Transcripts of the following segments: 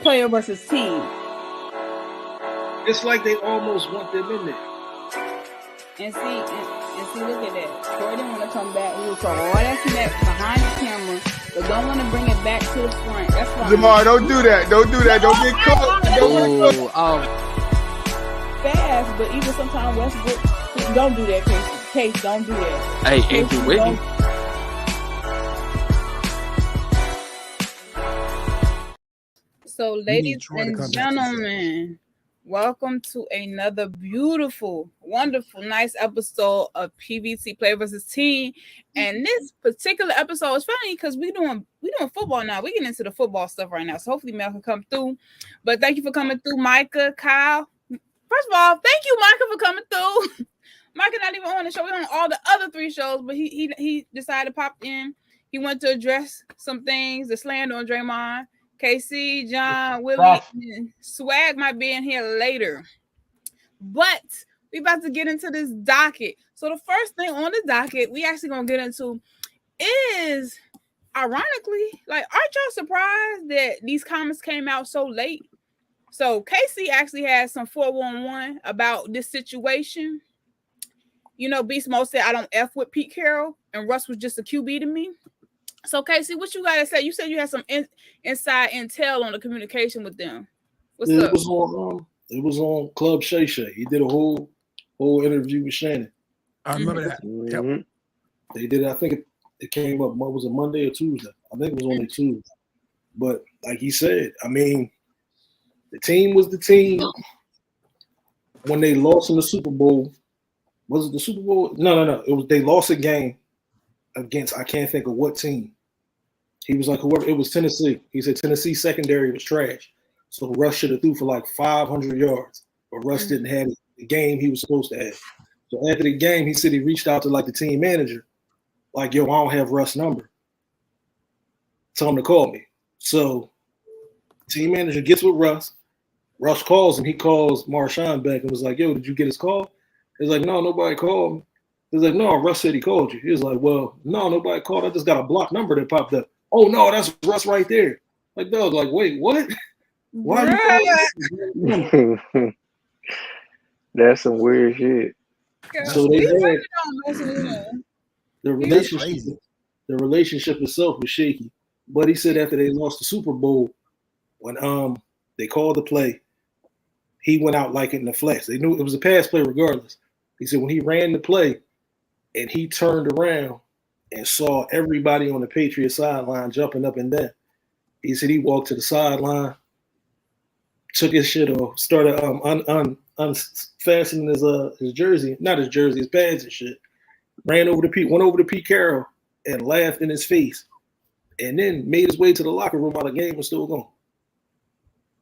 player versus team. It's like they almost want them in there. And see, look at that. Corey didn't want to come back. He was throwing all that snap behind the camera, but don't want to bring it back to the front. That's why. Jamar, don't do that. Don't do that. Don't get caught. Fast, but even sometimes Westbrook, don't do that, Case. Don't do that. Hey, Andrew Whitney. So, ladies and gentlemen, welcome to another beautiful, wonderful, nice episode of PVT Player versus Team. And this particular episode is funny because we doing football now. We're getting into the football stuff right now. So hopefully Mel can come through. But thank you for coming through, Micah, Kyle. First of all, thank you, Micah, for coming through. Micah not even on the show. We're on all the other 3 shows, but he decided to pop in. He wanted to address some things, the slander on Draymond. KC, John, Willie, and Swag might be in here later. But we about to get into this docket. So the first thing on the docket we actually going to get into is, ironically, like, aren't y'all surprised that these comments came out so late? So KC actually had some 411 about this situation. You know, Beast Mode said, I don't F with Pete Carroll, and Russ was just a QB to me. So, Casey, what you gotta say? You said you had some inside intel on the communication with them. What's up? It was on Club Shay Shay. He did a whole interview with Shannon. I remember that. Yep. They did it. I think it came up. What was it, Monday or Tuesday? I think it was only Tuesday. But like he said, I mean, the team was the team. When they lost in the Super Bowl, was it the Super Bowl? No. It was they lost a game against, I can't think of what team. He was like, whoever, it was Tennessee. He said Tennessee secondary was trash. So Russ should have threw for like 500 yards. But Russ didn't have the game he was supposed to have. So after the game, he said he reached out to like the team manager. Like, yo, I don't have Russ' number. Tell him to call me. So team manager gets with Russ. Russ calls him. He calls Marshawn back and was like, yo, did you get his call? He's like, no, nobody called me. He's like, no, Russ said he called you. He was like, well, no, nobody called. I just got a blocked number that popped up. Oh, no, that's Russ right there. Like, dog, like, wait, what? Why are you calling? That's some weird shit. So they had the relationship itself was shaky. But he said after they lost the Super Bowl, when they called the play, he went out like it in the flesh. They knew it was a pass play regardless. He said when he ran the play and he turned around and saw everybody on the Patriots sideline jumping up and down, he said he walked to the sideline, took his shit off, started unfastening his jersey, not his jersey, his pads and shit. Went over to Pete Carrol and laughed in his face, and then made his way to the locker room while the game was still going.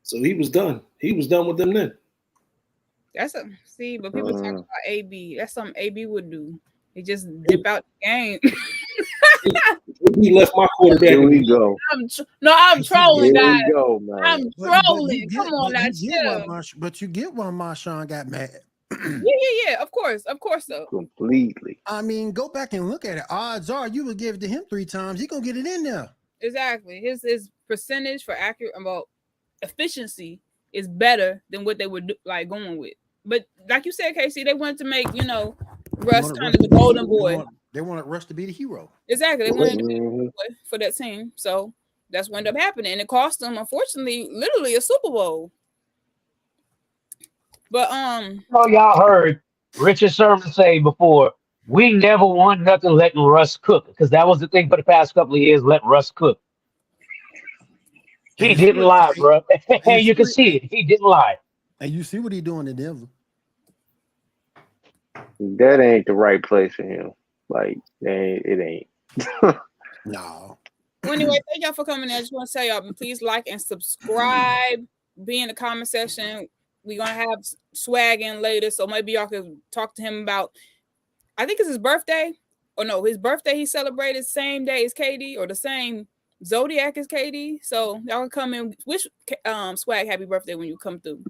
So he was done. He was done with them then. But people talk about AB. That's something AB would do. He just dip out the game. He left my quarterback. Here we go. I'm trolling, guys. Go, man. I'm trolling. Come on, now, chill. But you get why Marshawn got mad. Yeah. Of course, though. Completely. I mean, go back and look at it. Odds are you would give it to him 3 times. He gonna get it in there. Exactly. His percentage for accurate about efficiency is better than what they would like going with. But like you said, Casey, they wanted to make Russ kind of the golden boy. They wanted Russ to be the hero. Exactly. They wanted to be the golden boy for that team. So that's what ended up happening. And it cost them, unfortunately, literally a Super Bowl. But y'all heard Richard Sherman say before, we never won nothing letting Russ cook, because that was the thing for the past couple of years, let Russ cook. He didn't lie, bro. Hey, you can see it. He didn't lie. And you see what he doing in Denver. That ain't the right place for him. Like, it ain't. No. Well, anyway, thank y'all for coming in. I just want to tell y'all, please like and subscribe. Be in the comment section. We're going to have Swag in later, so maybe y'all can talk to him about, I think it's his birthday. Or no, his birthday he celebrated same day as KD, or the same Zodiac as KD. So y'all can come in. Wish Swag happy birthday when you come through.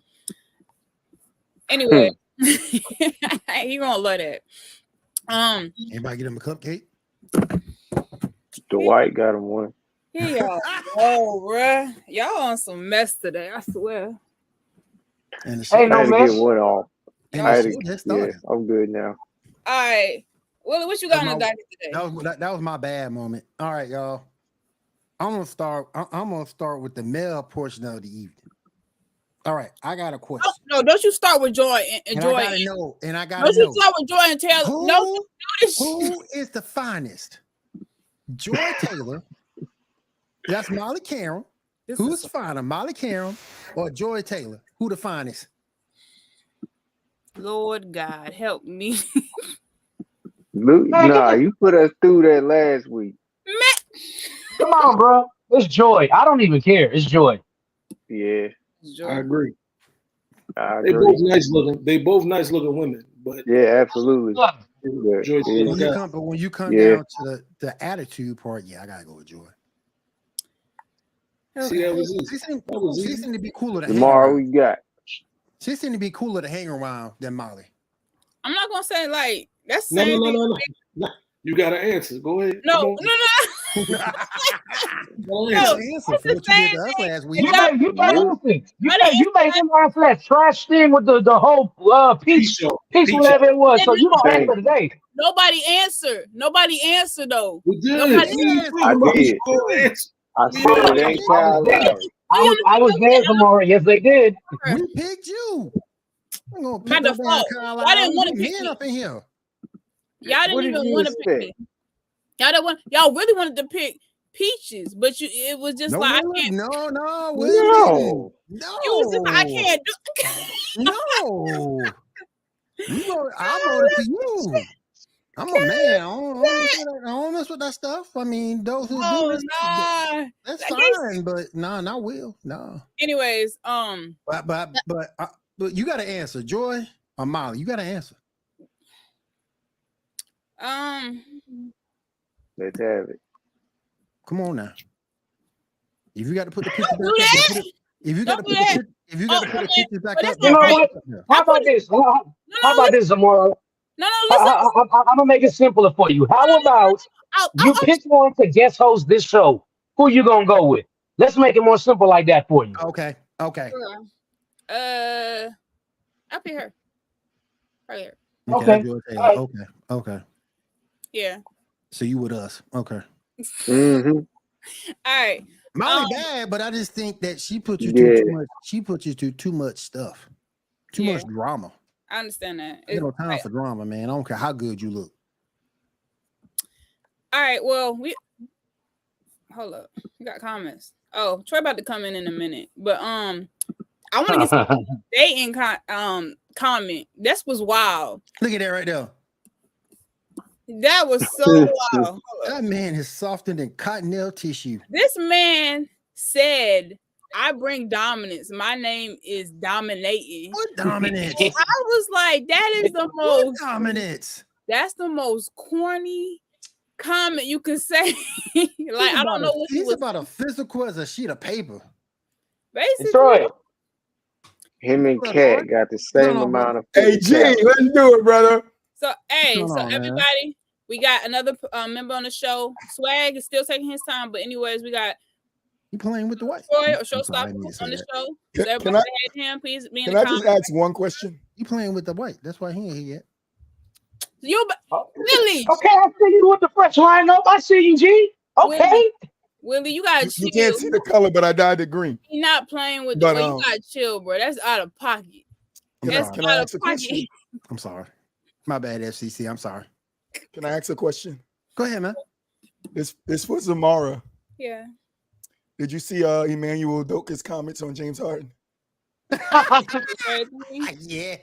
Anyway, he gonna love that. Anybody get him a cupcake? Dwight got him one. Here y'all go, bruh. Y'all on some mess today, I swear. And the Hey, shit, no I had to mess. get one off. and I the had shit to, just yeah, started. I'm good now. All right. Willie, what you got on the docket today? That was my bad moment. All right, y'all. I'm gonna start with the male portion of the evening. All right, I got a question. No, don't you start with Joy and Joy. I gotta Don't know. you start with Joy and Taylor? Who is the finest? Joy Taylor. That's Molly Carrol. Who's finer, Molly Carrol or Joy Taylor? Who the finest? Lord God, help me. Luke, nah, you put us through that last week. Come on, bro. It's Joy. I don't even care. It's Joy. Yeah, I agree. I They agree. both nice looking. They both nice looking women, but Yeah, absolutely. Joy Taylor When you come down to the attitude part, yeah, I gotta go with Joy. See, that was easy. She seemed to be cooler to hang Tomorrow around. we got. She seemed to be cooler to hang around than Molly. I'm not gonna say like that's the No. You got to answer. Go ahead. No. Go That's ahead. the answer for what you did to us last week. You made him answer that trash thing with the whole peach, whatever it was. So you don't answer today. Nobody answered though. We did. I did. I said it ain't Kyle Lowry. I was there tomorrow. Yes, they did. We picked you. I'm gonna By pick default. I didn't want to pick me. up in here. Y'all didn't even want to pick me. Y'all really wanted to pick Peaches, but it was just like I can't. No. You was just like, I can't do. No. I voted for you. I'm a man. I don't mess with that stuff. I mean, those who do that's fine. But not Will. No. Anyways, but you got to answer, Joy or Molly. You got to answer. Let's have it. Come on now. If you got to put the picture back up, if you got to put the picture back up, you know what? How about this? How about this, Zamora? No, I'm gonna make it simpler for you. How about you pick one to guest host this show? Who you gonna go with? Let's make it more simple like that for you. Okay. I'll pick her. Right here. Okay. Yeah. So you with us? Okay. Mm-hmm. All right. Molly bad, but I just think that she put you through too much. She put you through too much stuff, too much drama. I understand that. There's no time for drama, man. I don't care how good you look. All right. Well, hold up. We got comments. Oh, Troy about to come in a minute, but I want to get some dating comment. This was wild. Look at that right there. That was so wild. That man is softer than cottonelle tissue. This man said, I bring dominance. My name is DominAyton. What dominance? I was like, that is the most what dominance. That's the most corny comment you could say. Like, I don't know what he's about as physical as a sheet of paper. Basically. Troy. Him and Cat got the same amount of. Hey, G, let's do it, brother. So, everybody, we got another member on the show. Swag is still taking his time, but anyways, we got. You playing with the what? Troy or Showstopper on the show. So everybody had him. Please be in the comments. Can I just ask one question? You playing with the white? That's why he ain't here yet. Willie. Okay, I see you with the fresh lineup. I see you, G. Okay. Willie, you gotta chill. You can't see the color, but I dyed it green. You're not playing with the way you gotta chill, bro. That's out of pocket. Can I ask a question? I'm sorry. My bad, FCC. I'm sorry. Can I ask a question? Go ahead, man. This for Zamora. Yeah. Did you see Emmanuel Doka's comments on James Harden? Yeah.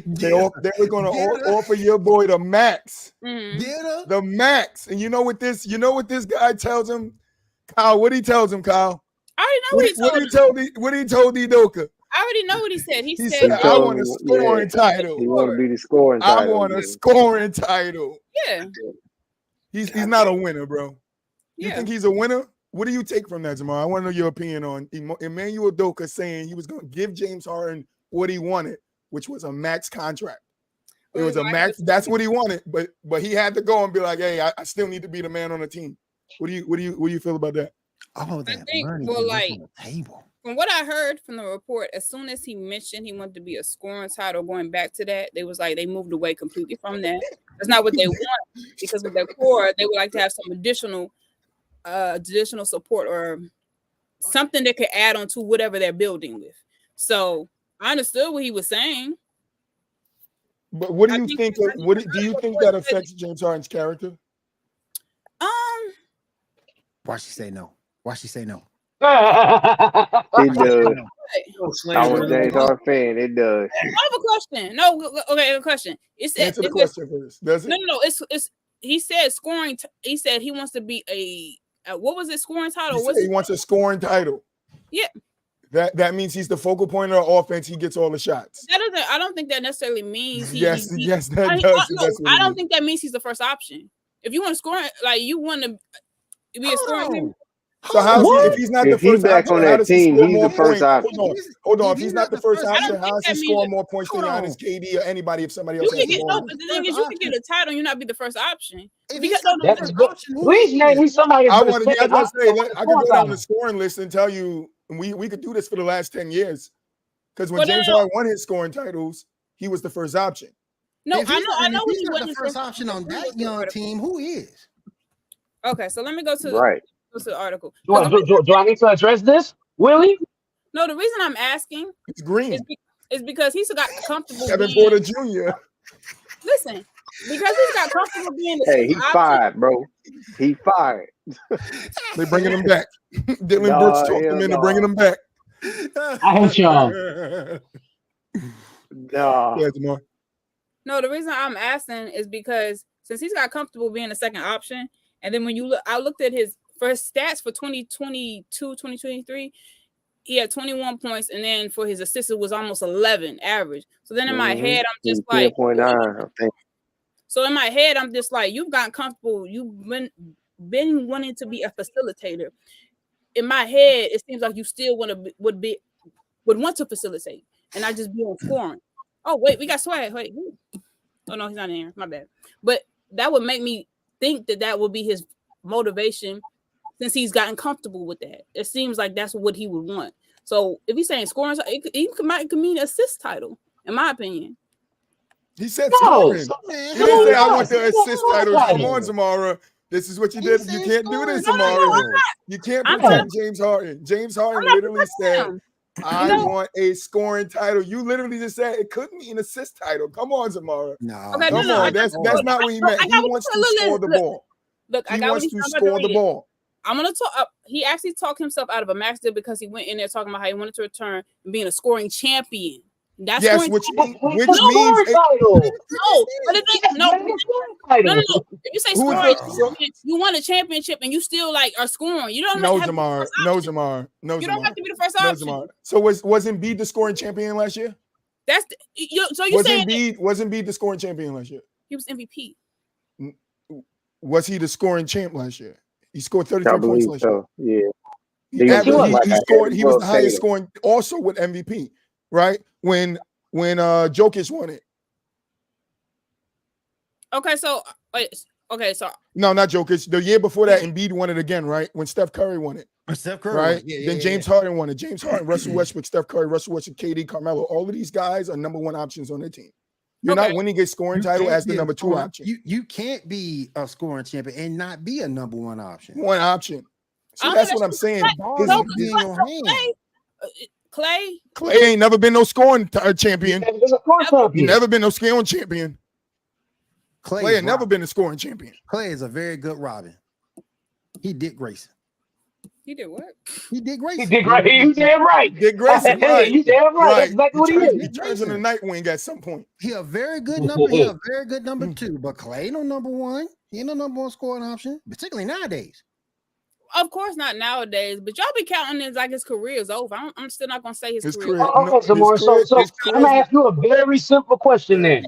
They were going to offer your boy the max. Mm-hmm. The max. And you know what this guy tells him? Kyle, what he tells him, Kyle? I already know what he told Doka. I already know what he said. He said I want a scoring title. He want to be the scoring title. I want a scoring title. Yeah. He's not a winner, bro. You Yeah. think he's a winner? What do you take from that, Jamal? I want to know your opinion on Emmanuel Doka saying he was going to give James Harden what he wanted, which was a max contract. It was a max. That's what he wanted, but he had to go and be like, "Hey, I still need to be the man on the team." What do you feel about that? All that think, money well, is like, on the table. From what I heard from the report, as soon as he mentioned he wanted to be a scoring title, going back to that, they was like they moved away completely from that. That's not what they want, because with their core, they would like to have some additional support or something that could add on to whatever they're building with. So I understood what he was saying. But what do you think? What do you think that affects James Harden's character? Why she say no? Why she say no? It does. I was a James Harden fan. It does. I have a question. No, okay, a question. Answer the question first. Does it? No. It's. He said scoring. He said he wants to be a what was it? Scoring title. He wants a scoring title. Yeah. That means he's the focal point of the offense. He gets all the shots. That doesn't. I don't think that necessarily means. Yes, that does. I don't think that means he's the first option. If you want to score, like you want to be a scoring team. So if he's not the first back option, on that team, he's the first option. Hold on. If he's not the first option, how is he scoring more points than Giannis, KD, or anybody if somebody else has the ball? But the thing is, you can get a title and you not be the first option. Please name me somebody. I can go down the scoring list and tell you, we could do this for the last 10 years. Because when James Harden won his scoring titles, he was the first option. No, I know he's not the first option on that young team. Who is? Okay, so let me go to the article. Do I need to address this, Willie? No, the reason I'm asking it's green is because he's got comfortable. Kevin Porter Jr. Listen, because he's got comfortable being. He's fired, bro. He fired. They're bringing him back. Dylan Brooks talked him into bringing him back. I hate y'all. No, the reason I'm asking is because since he's got comfortable being the second option, and then when you look, I looked at his first stats for 2022, 2023. He had 21 points, and then for his assists, it was almost 11 average. So then in my head, I'm just like, 10.9, I think. So in my head, I'm just like, you've gotten comfortable. You've been wanting to be a facilitator. In my head, it seems like you still would want to facilitate, and not just be on scoring. Oh wait, we got Swag. Wait, oh no, he's not in here. My bad. But that would make me think that would be his motivation, since he's gotten comfortable with that. It seems like that's what he would want. So if he's saying scoring, it might mean assist title, in my opinion. He said scoring. He didn't say I want the assist title. Come on, Zamara. This is what you did. You can't do this, Zamara. You can't protect James Harden. James Harden literally said, I want a scoring title. You literally just said it couldn't be an assist title. Come on, Zamara. No. Okay, come on. That's not what he meant. He wants to score the ball. Look, he wants to score the ball. I'm gonna talk. He actually talked himself out of a max deal because he went in there talking about how he wanted to return and being a scoring champion. That's which means no. If you say scoring, you won a championship and you still like are scoring. You don't know Zamar. No, Zamar. No, you don't have to be the first option. No, so was Embiid the scoring champion last year? That's so you saying wasn't Embiid the scoring champion last year? He was MVP. Was he the scoring champ last year? He scored 33 points last year. Yeah. He scored. He was the highest scoring, also with MVP, right? When Jokic won it. Okay, so no, not Jokic. The year before that, Embiid won it again, right? When Steph Curry won it. Steph Curry, right? Then James Harden won it. James Harden, Russell Westbrook, Steph Curry, Russell Westbrook, KD, Carmelo. All of these guys are number one options on their team. You're not winning a scoring title as the number two option. You can't be a scoring champion and not be a number one option. One option. So that's what I'm saying. Clay ain't never been no scoring champion. He never been no scoring champion. Clay ain't never been a scoring champion. Clay is a very good Robin. He did Grayson. He did what? He did Grayson. He damn right. Did Grayson, right. You damn right. That's exactly what he is. He turns in the night wing at some point. He a very good number. He a very good number two. But Clay ain't no number one. He ain't no number one scoring option, particularly nowadays. Of course not nowadays, but y'all be counting it like his career is over. I'm still not gonna say his career. Okay, so I'm gonna ask you a very simple question then.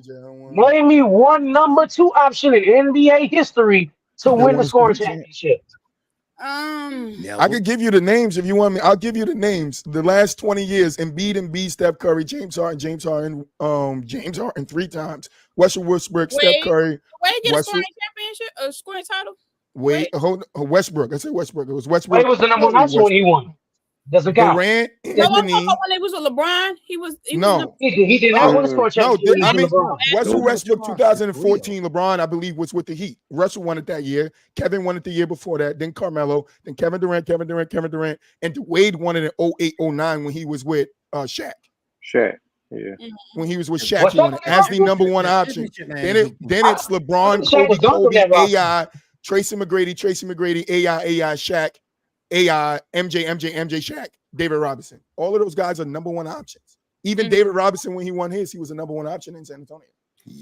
Name me one number two option in NBA history to win the scoring championship. I could give you the names if you want me. I'll give you the names. The last 20 years: Embiid, Steph Curry, James Harden, James Harden 3 times. Russell Westbrook, Steph Curry. Wait, get a scoring championship, a scoring title? Westbrook. I said Westbrook. It was Westbrook. But it was the number one option when he won. Doesn't count. Durant, No, I'm talking about when they was with LeBron. He did not win a score championship. I mean, Russell Westbrook 2014. LeBron, I believe, was with the Heat. Russell won it that year. Kevin won it the year before that. Then Carmelo. Then Kevin Durant. And Wade won it in 08-09 when he was with Shaq. Shaq. Yeah. When he was with Shaq, he won it as the number one option. Then it's LeBron, Kobe, AI, Tracy McGrady, AI, Shaq, AI, MJ, Shaq, David Robinson. All of those guys are number one options. Even David Robinson, when he won his, he was a number one option in San Antonio.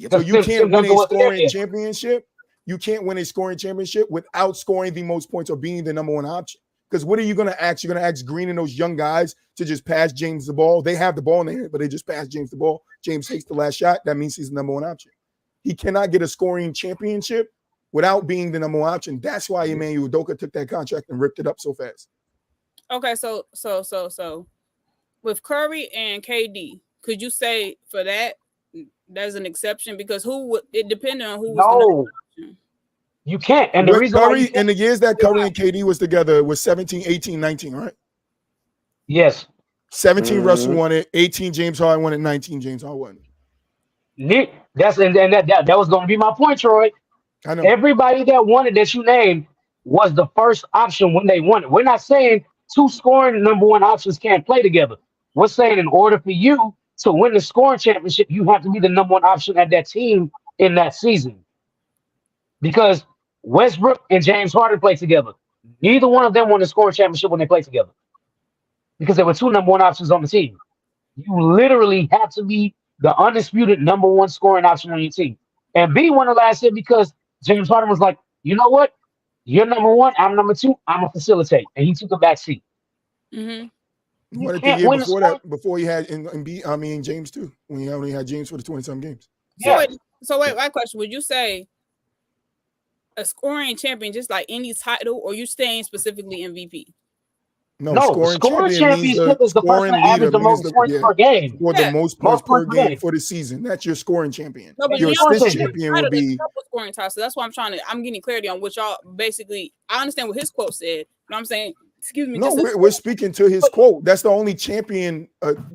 So you can't win a scoring championship. You can't win a scoring championship without scoring the most points or being the number one option. Because what are you going to ask? You're going to ask Green and those young guys to just pass James the ball. They have the ball in their hand, but they just pass James the ball. James takes the last shot. That means he's the number one option. He cannot get a scoring championship without being the number one option. That's why Emmanuel Udoka took that contract and ripped it up so fast. Okay, so with Curry and KD, could you say for that there's an exception? Because it depended on who was the number one option. You can't. And the reason Curry, in the years that Curry and KD was together was 17, 18, 19, right? Yes. 17 Russell won it, 18 James Harden won it, 19 James Harden won it. That was going to be my point, Troy. I know. Everybody that won it that you named was the first option when they won it. We're not saying two scoring number one options can't play together. We're saying in order for you to win the scoring championship, you have to be the number one option at that team in that season. Because Westbrook and James Harden played together. Neither one of them won the scoring championship when they played together. Because there were two number one options on the team. You literally have to be the undisputed number one scoring option on your team. And B won the last year because James Harden was like, you know what? You're number one, I'm number two, I'm going to facilitate. And he took a back seat. Mm-hmm. He won it the year before that, before he had James too. When he only had James for the 20-some games. So wait, my question, would you say a scoring champion just like any title, or you staying specifically MVP? No, scoring championship is the person that averages the most points per game. Or the most points per game for the season. That's your scoring champion. No, but your assist champion would be scoring title. So that's why I'm getting clarity on what y'all basically. I understand what his quote said, but I'm saying, excuse me. No, we're speaking to his quote. That's the only champion,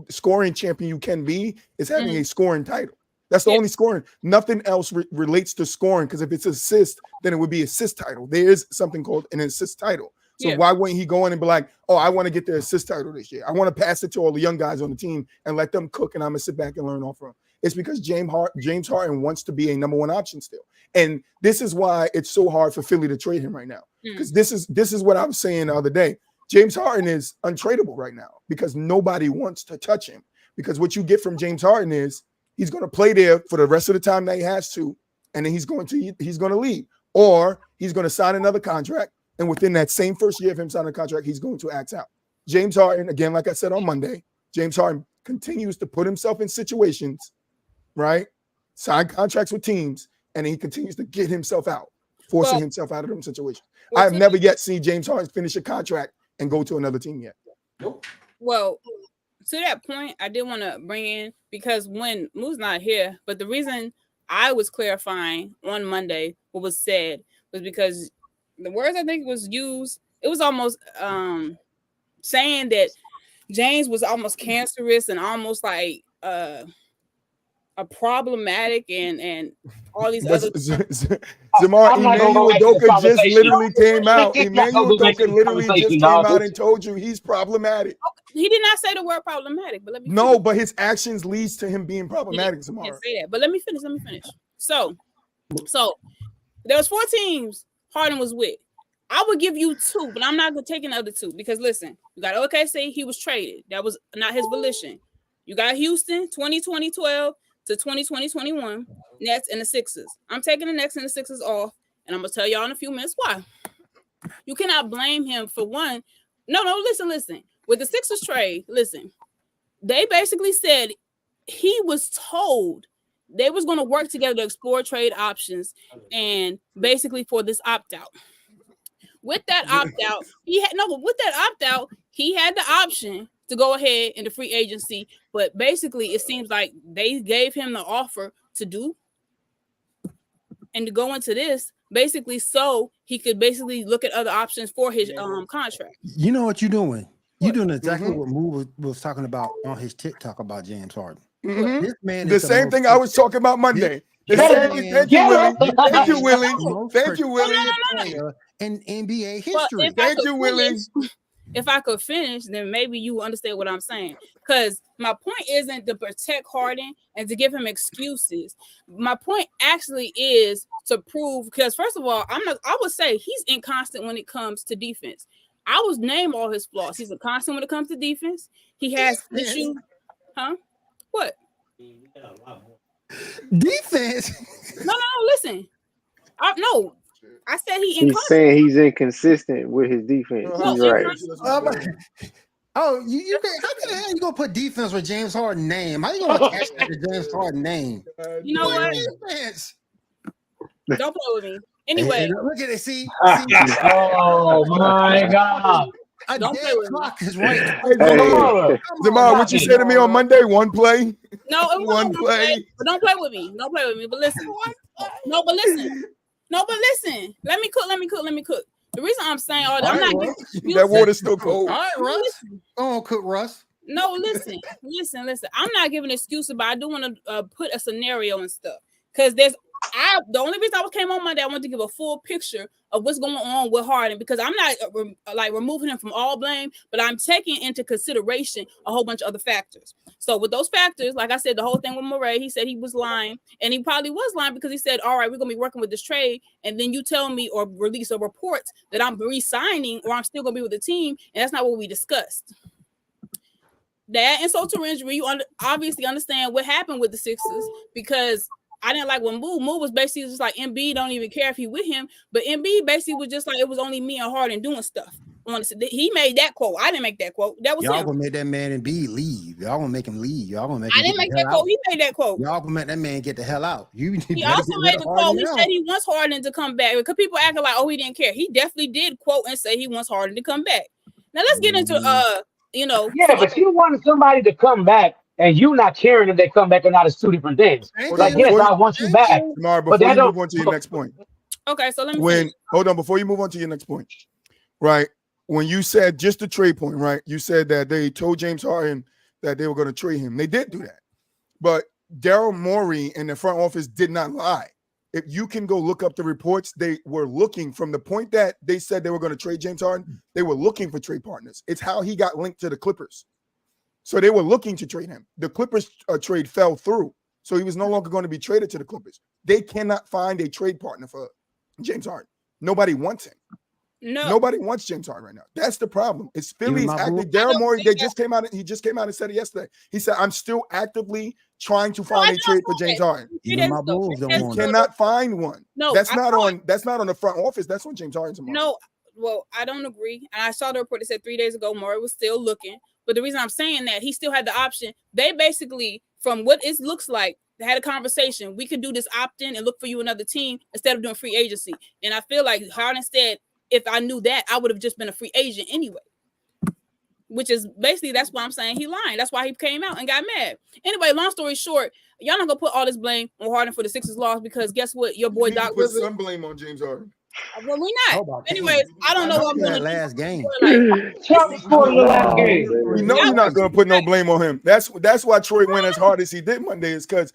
scoring champion you can be is having a scoring title. That's the only scoring. Nothing else relates to scoring, because if it's assist, then it would be assist title. There is something called an assist title. So why wouldn't he go in and be like, oh, I want to get the assist title this year. I want to pass it to all the young guys on the team and let them cook, and I'm going to sit back and learn off from them. It's because James Harden wants to be a number one option still. And this is why it's so hard for Philly to trade him right now. Because this is what I was saying the other day. James Harden is untradeable right now because nobody wants to touch him. Because what you get from James Harden is he's going to play there for the rest of the time that he has to, and then he's going to leave. Or he's going to sign another contract, and within that same first year of him signing a contract, he's going to act out. James Harden, again, like I said on Monday, James Harden continues to put himself in situations, right? Sign contracts with teams, and he continues to get himself out, forcing himself out of them situations. I have never yet seen James Harden finish a contract and go to another team yet. Nope. Well, to that point, I did want to bring in, because when Moo's not here, but the reason I was clarifying on Monday what was said was because the words I think was used, it was almost saying that James was almost cancerous and almost like a problematic and all these other. Emmanuel Udoka just literally came out. Emmanuel Udoka literally just came out and told you he's problematic. He did not say the word problematic, but let me. No, but his actions leads to him being problematic tomorrow. Can't say that, but let me finish. So there was 4 teams Harden was with. I would give you 2, but I'm not gonna take another 2 because listen, you got OKC, he was traded. That was not his volition. You got Houston, 2020-12 to 2020-21, Nets and the Sixers. I'm taking the Nets and the Sixers off, and I'm gonna tell y'all in a few minutes why. You cannot blame him for one. No, listen. With the Sixers trade, listen, they basically said he was told they was going to work together to explore trade options and basically for this opt-out. With that opt-out, he had the option to go ahead in the free agency, but basically it seems like they gave him the offer to do and to go into this basically so he could basically look at other options for his contract. You know what you're doing? You're doing exactly what Moo was talking about on his TikTok about James Harden. This man is the same thing I was talking about Monday. Thank you, Willie. Thank you, Willie. Thank you, Willie. In NBA history. Thank you, Willie. If I could finish, then maybe you understand what I'm saying. Because my point isn't to protect Harden and to give him excuses. My point actually is to prove, because first of all, I would say he's inconstant when it comes to defense. I would name all his flaws. He's inconstant when it comes to defense. He has issues. Huh? What? Defense. No, listen. No. I said he's saying he's inconsistent with his defense. He's right. You can, how the hell you gonna put defense with James Harden name? How you gonna attach that to James Harden name? You know what? Defense. Don't play with me. Anyway, look at it. See? Oh my God! Don't play with clock is right. Jamal, what you said to me on Monday? One play. No, it one play. But don't play with me. Don't play with me. But listen. No, but listen. Let me cook. The reason I'm saying all that, I'm not giving excuses. That water's still cold. All right, Russ. Go on, cook, Russ. No, listen. I'm not giving excuses, but I do want to put a scenario and stuff. Because the only reason I came on Monday, I wanted to give a full picture of what's going on with Harden, because I'm not removing him from all blame, but I'm taking into consideration a whole bunch of other factors. So with those factors, like I said, the whole thing with Murray, he said he was lying, and he probably was lying because he said, all right, we're going to be working with this trade, and then you tell me or release a report that I'm re-signing or I'm still going to be with the team, and that's not what we discussed. That and to injury, you obviously understand what happened with the Sixers, because I didn't like when Moo was basically just like, Embiid don't even care if he with him, but Embiid basically was just like, it was only me and Harden doing stuff. He made that quote. I didn't make that quote. That was y'all him. Gonna make that man Embiid leave. Y'all gonna make him leave. Y'all gonna make. I didn't make that quote. He made that quote. Y'all gonna make that man get the hell out. He also made the quote. He said he wants Harden to come back, because people acting like, oh, he didn't care. He definitely did quote and say he wants Harden to come back. Now let's get into Yeah, but you wanted somebody to come back, and you not caring if they come back or not is two different things. Like, yes, I want you back. Tomorrow, before you move on to your next point. Okay, so let me hold on, before you move on to your next point. Right. When you said just the trade point, right? You said that they told James Harden that they were going to trade him. They did do that. But Daryl Morey and the front office did not lie. If you can go look up the reports, they were looking from the point that they said they were going to trade James Harden, they were looking for trade partners. It's how he got linked to the Clippers. So they were looking to trade him. The Clippers trade fell through. So he was no longer going to be traded to the Clippers. They cannot find a trade partner for James Harden. Nobody wants him. No, nobody wants James Harden right now. That's the problem. It's Philly's acting. Daryl Morey, he just came out and said it yesterday. He said, I'm still actively trying to find a trade for James Harden. Even my Bulls don't want cannot find one. No, that's not on the front office. That's on James Harden's mind. No, well, I don't agree. And I saw the report that said 3 days ago Morey was still looking. But the reason I'm saying that, he still had the option. They basically, from what it looks like, they had a conversation. We could do this opt-in and look for you another team instead of doing free agency. And I feel like Harden said, if I knew that, I would have just been a free agent anyway. Which is basically, that's why I'm saying he lying. That's why he came out and got mad. Anyway, long story short, y'all not gonna put all this blame on Harden for the Sixers loss, because guess what? Your boy Doc Rivers. Put some blame on James Harden. Well, we not. Anyways, I don't know what I'm gonna last game. We know you're not gonna put no blame on him. That's why Troy went as hard as he did Monday, is because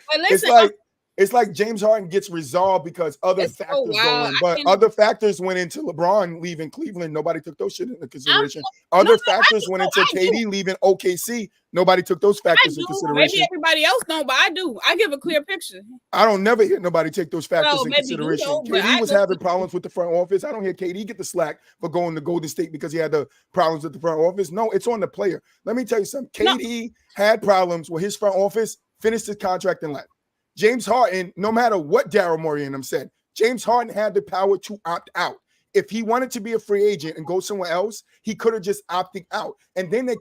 it's like James Harden gets resolved because other factors go in, but other factors went into LeBron leaving Cleveland. Nobody took those shit into consideration. Other factors went into KD leaving OKC. Nobody took those factors into consideration. Maybe everybody else don't, but I do. I give a clear picture. I don't never hear nobody take those factors into consideration. KD was having problems with the front office. I don't hear KD get the slack for going to Golden State because he had the problems with the front office. No, it's on the player. Let me tell you something. KD had problems with his front office, finished his contract and left. James Harden, no matter what Daryl Morey and them said, James Harden had the power to opt out. If he wanted to be a free agent and go somewhere else, he could have just opted out. And then they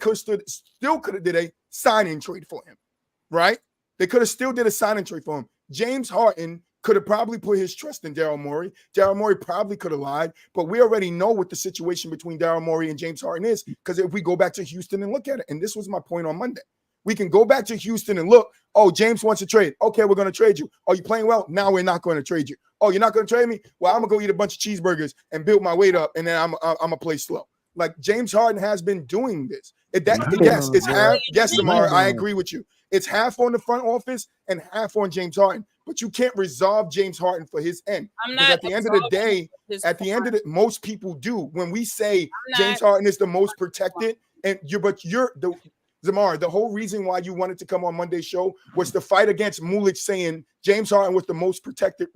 still could have did a sign-in trade for him, right? They could have still did a sign-in trade for him. James Harden could have probably put his trust in Daryl Morey. Daryl Morey probably could have lied, but we already know what the situation between Daryl Morey and James Harden is, because if we go back to Houston and look at it, and this was my point on Monday, we can go back to Houston and look, oh, James wants to trade. Okay, we're going to trade you. Are you playing well? Now we're not going to trade you. Oh, you're not going to trade me? Well, I'm going to go eat a bunch of cheeseburgers and build my weight up, and then I'm going to play slow. Like, James Harden has been doing this. Yes, it's half. Yes, Zamar, I agree with you. It's half on the front office and half on James Harden. But you can't resolve James Harden for his end. Because at the end of the day, most people do. When we say James Harden is the most protected, and Zamar, the whole reason why you wanted to come on Monday's show was to fight against Mulich saying James Harden was the most protected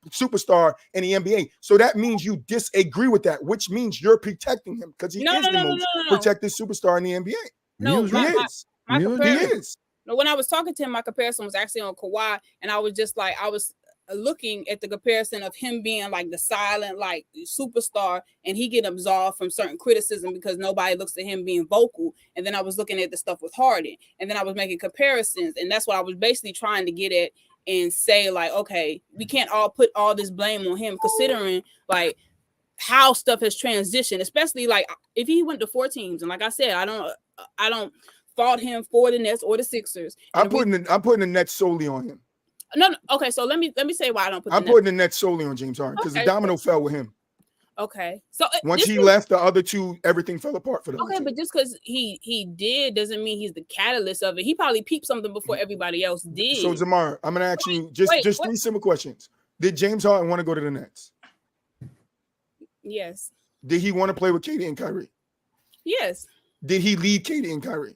superstar in the NBA. So that means you disagree with that, which means you're protecting him because he is the most protected superstar in the NBA. No, he is. No, when I was talking to him, my comparison was actually on Kawhi, and I was just like, I was looking at the comparison of him being like the silent, like superstar, and he get absolved from certain criticism because nobody looks at him being vocal. And then I was looking at the stuff with Harden, and then I was making comparisons, and that's what I was basically trying to get at and say, like, okay, we can't all put all this blame on him, considering like how stuff has transitioned, especially like if he went to 4 teams, and like I said, I don't fault him for the Nets or the Sixers. I'm putting the Nets solely on him. No, okay. So let me say why I don't put. I'm putting the Nets solely on James Harden because the domino fell with him. Okay, so once he left, the other two, everything fell apart for them. Okay, but just because he did doesn't mean he's the catalyst of it. He probably peeped something before everybody else did. So Zamar, I'm gonna ask you just 3 simple questions. Did James Harden want to go to the Nets? Yes. Did he want to play with KD and Kyrie? Yes. Did he leave KD and Kyrie?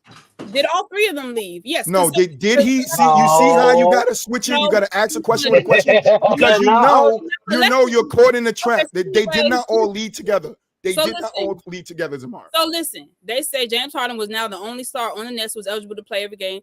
Did all 3 of them leave? Yes. No. Did he see? You see how you gotta switch it? You gotta ask a question with a question because you know you're caught in the trap. They did not all lead together. They did not all lead together, Zamar. So listen, they say James Harden was now the only star on the Nets who was eligible to play every game.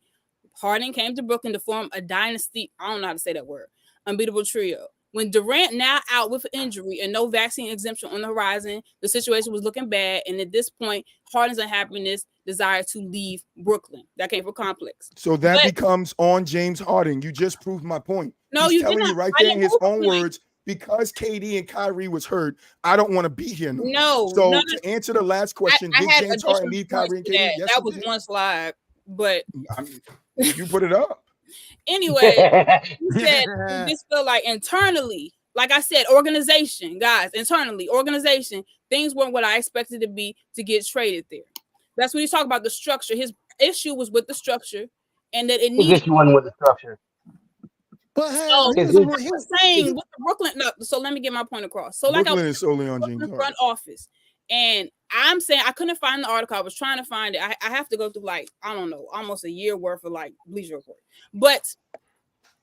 Harden came to Brooklyn to form a dynasty. I don't know how to say that word. Unbeatable trio. When Durant now out with injury and no vaccine exemption on the horizon, the situation was looking bad. And at this point, Harden's unhappiness, desire to leave Brooklyn. That came from Complex. So that becomes on James Harden. You just proved my point. No, he's telling you right there in his own words, because KD and Kyrie was hurt, I don't want to be here no more. No. So to answer the last question, did James Harden leave Kyrie and KD? Yes, that was one slide, but you put it up. Anyway, he said this feel like internally, like I said, organization, guys, internally, organization, things weren't what I expected to be to get traded there. That's when he's talking about the structure. His issue was with the structure, and that it needed. His issue wasn't with the structure. But he was saying with the Brooklyn. No, so let me get my point across. So like Brooklyn is solely on James front office, and I'm saying I couldn't find the article. I was trying to find it. I have to go through like, I don't know, almost a year worth of like Bleacher Report. But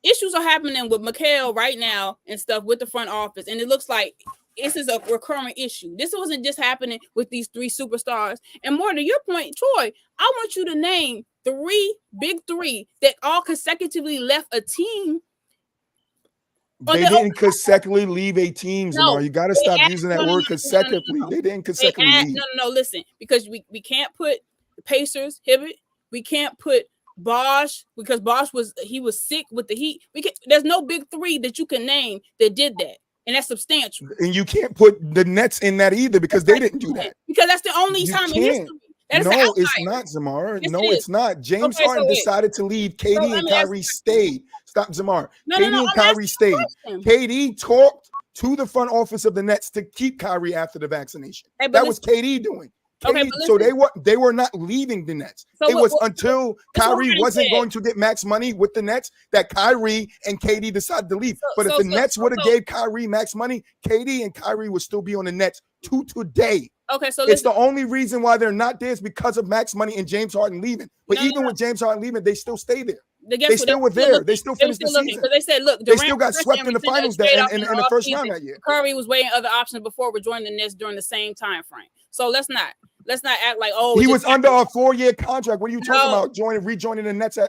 issues are happening with Mikhail right now and stuff with the front office. And it looks like this is a recurring issue. This wasn't just happening with these 3 superstars. And more to your point, Troy, I want you to name 3 big 3 that all consecutively left a team. They didn't consecutively leave a team, Zamar. You got to stop using that word consecutively. They didn't consecutively leave. No, listen, because we can't put the Pacers, Hibbert. We can't put Bosh because Bosh was sick with the Heat. There's no big 3 that you can name that did that, and that's substantial. And you can't put the Nets in that either because they didn't do that. Because that's the only time in history. No, it's not, Zamar. No, it's not. James Harden decided to leave. KD and Kyrie stayed. Stop, Zamar. KD and Kyrie stayed. KD talked to the front office of the Nets to keep Kyrie after the vaccination. That was KD doing. So they were not leaving the Nets. It was until Kyrie wasn't going to get max money with the Nets that Kyrie and KD decided to leave. But if the Nets would have gave Kyrie max money, KD and Kyrie would still be on the Nets to today. Okay, so it's the only reason why they're not there is because of max money and James Harden leaving. But even with James Harden leaving, they still stay there. They still were there. They still finished the season. They said, look, they still got swept in the finals in the first round that year. Curry was weighing other options before rejoining the Nets during the same time frame. So let's not act like he was under a 4-year contract. What are you talking about? Rejoining the Nets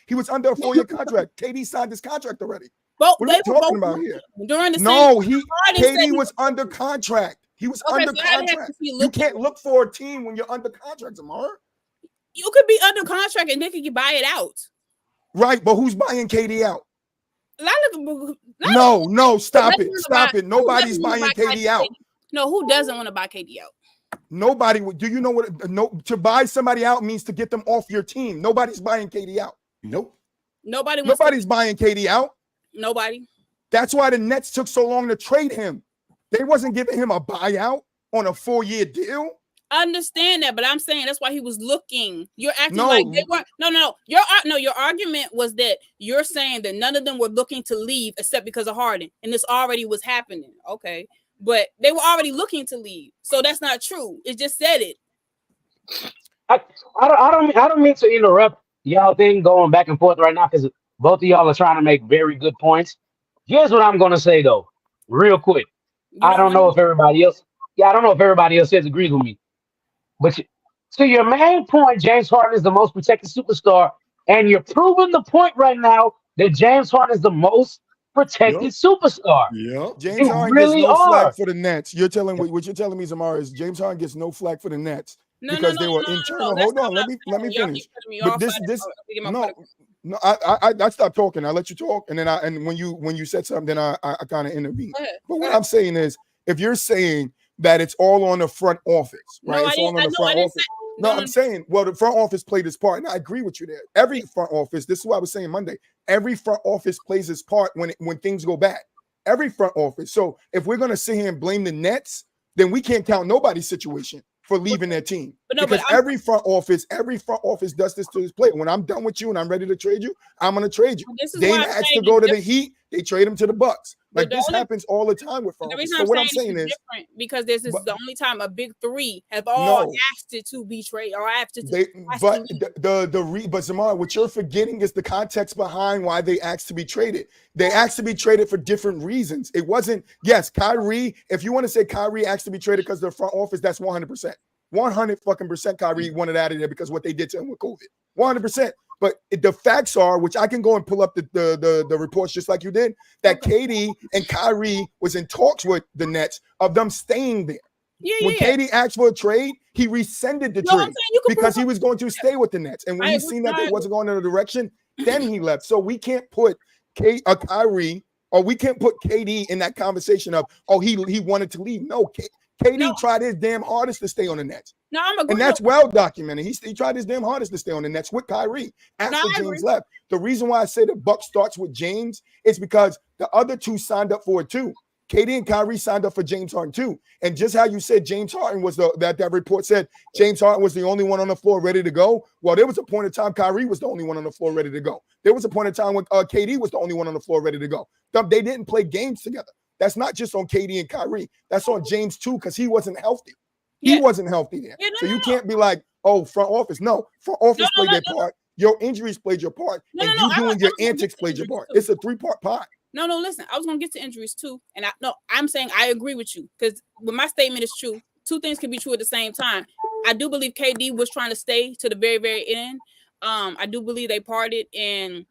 he was under a 4-year contract. KD signed his contract already. What are you talking about here? KD was under contract. He was under contract. You can't look for a team when you're under contract, Zamar. You could be under contract and then you buy it out. Right, but who's buying KD out? No, stop it. Nobody's buying KD out. No, who doesn't want to buy KD out? Nobody. Do you know what? To buy somebody out means to get them off your team. Nobody's buying KD out. Nope. Nobody's buying KD out. Nobody. That's why the Nets took so long to trade him. They wasn't giving him a buyout on a 4-year deal. I understand that, but I'm saying that's why he was looking. You're acting like they weren't. No. Your argument was that you're saying that none of them were looking to leave except because of Harden, and this already was happening. Okay, but they were already looking to leave, so that's not true. It just said it. I don't mean to interrupt y'all thing going back and forth right now because both of y'all are trying to make very good points. Here's what I'm gonna say though, real quick. I don't know if everybody else agrees with me. But to your main point, James Harden is the most protected superstar, and you're proving the point right now that James Harden is the most protected superstar. Yeah, James Harden really gets no flag for the Nets. What you're telling me, Zamar, is James Harden gets no flag for the Nets because they were internal. Hold on, let me finish. But I stopped talking. I let you talk, and then when you said something, then I kind of intervened. But what I'm saying is, if you're saying that it's all on the front office, right? It's all on the front office. I'm saying, well, the front office played its part, and I agree with you there. Every front office, this is what I was saying Monday, every front office plays its part when things go bad. Every front office. So if we're going to sit here and blame the Nets, then we can't count nobody's situation for leaving their team. Because every front office does this to his player. When I'm done with you and I'm ready to trade you, I'm going to trade you. Dame asked to go to the Heat. They trade him to the Bucks. Like this happens all the time with front office. So what I'm saying is different because this is the only time a big three have all asked it to be traded or asked it to. But Zamar, what you're forgetting is the context behind why they asked to be traded. They asked to be traded for different reasons. It wasn't Kyrie. If you want to say Kyrie asked to be traded because the front office, that's 100%. 100% Kyrie wanted out of there because what they did to him with COVID. 100%. But the facts are, which I can go and pull up the reports just like you did, that KD and Kyrie was in talks with the Nets of them staying there. When KD asked for a trade, he rescinded the trade because he was going to stay with the Nets. And when he seen that they wasn't going in a direction, then he left. So we can't put Kyrie or we can't put KD in that conversation of, he wanted to leave. No, KD tried his damn hardest to stay on the Nets. No, I'm agreeing. And that's well documented. He tried his damn hardest to stay on the Nets with Kyrie after James left. The reason why I say the buck starts with James is because the other two signed up for it too. KD and Kyrie signed up for James Harden too. And just how you said James Harden was that report said James Harden was the only one on the floor ready to go. Well, there was a point in time Kyrie was the only one on the floor ready to go. There was a point in time when KD was the only one on the floor ready to go. They didn't play games together. That's not just on KD and Kyrie. That's on James too, because he wasn't healthy. He wasn't healthy there. So you can't be like, front office. No, front office played their part. Your injuries played your part. And you doing your antics played your part. It's a 3-part pie. No, listen. I was going to get to injuries too. And I'm saying I agree with you because when my statement is true, two things can be true at the same time. I do believe KD was trying to stay to the very, very end. I do believe they parted, and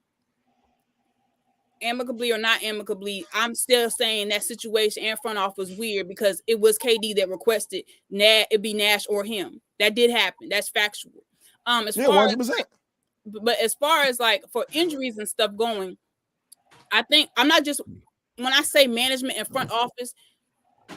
amicably or not amicably, I'm still saying that situation and front office was weird because it was KD that requested it be Nash or him. That did happen. That's factual. As far 100%. But as far as like for injuries and stuff going, I think I'm not just when I say management and front office,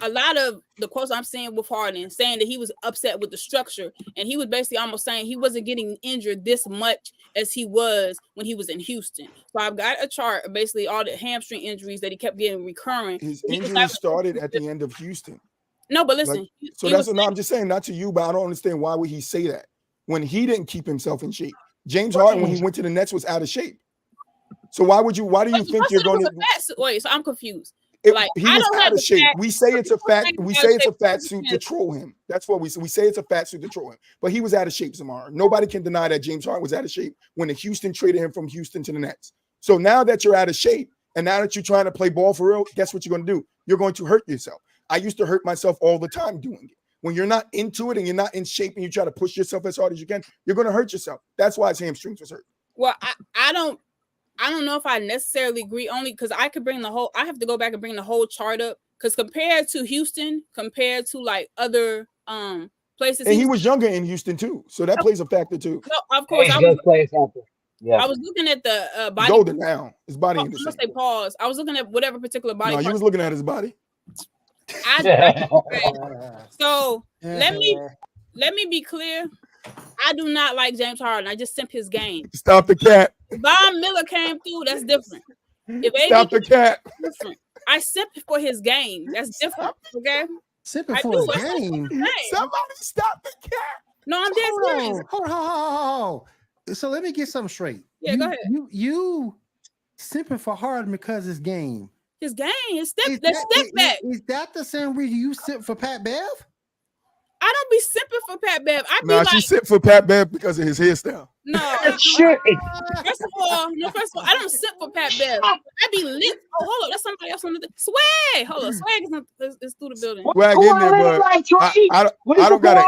a lot of the quotes I'm seeing with Harden saying that he was upset with the structure, and he was basically almost saying he wasn't getting injured this much as he was when he was in Houston. So I've got a chart of basically all the hamstring injuries that he kept getting recurring. His injuries started at the end of Houston. No, but listen. I'm just saying, not to you, but I don't understand why would he say that when he didn't keep himself in shape. James Harden, when he went to the Nets, was out of shape. So why do you think you're going to wait? So I'm confused. He was out of shape. We say it's a fat. We say it's a fat suit to troll him. That's what we say. We say it's a fat suit to troll him. But he was out of shape, Zamar. Nobody can deny that James Harden was out of shape when the Houston traded him from Houston to the Nets. So now that you're out of shape and now that you're trying to play ball for real, guess what you're going to do? You're going to hurt yourself. I used to hurt myself all the time doing it. When you're not into it and you're not in shape and you try to push yourself as hard as you can, you're going to hurt yourself. That's why his hamstrings was hurt. Well, I don't know if I necessarily agree, only because I have to go back and bring the whole chart up, because compared to Houston, compared to like other places. And he was younger in Houston too. So that plays a factor too. No, of course. I was looking at the body. Golden now. His body. I'm gonna say pause. I was looking at whatever particular body. No, you was looking at his body. So let me be clear. I do not like James Harden. I just simp his game. Stop the cat. Von Miller came through. That's different. Stop the cat. I simp for his game. That's different. Okay. Simping for his game. Somebody stop the cat. No, I'm dead serious. Hold on. So let me get something straight. Yeah, go ahead. You simping for Harden because his game. His game, his step back. Is that the same reason you simp for Pat Bev? I don't be simping for Pat Bev. I be Nah, she simp for Pat Bev because of his hairstyle. No. Shit. First of all, I don't simp for Pat Bev. I be lit. Oh, hold up, that's somebody else on the Swag. Hold up, Swag is through the building. Swag in there, but I don't got an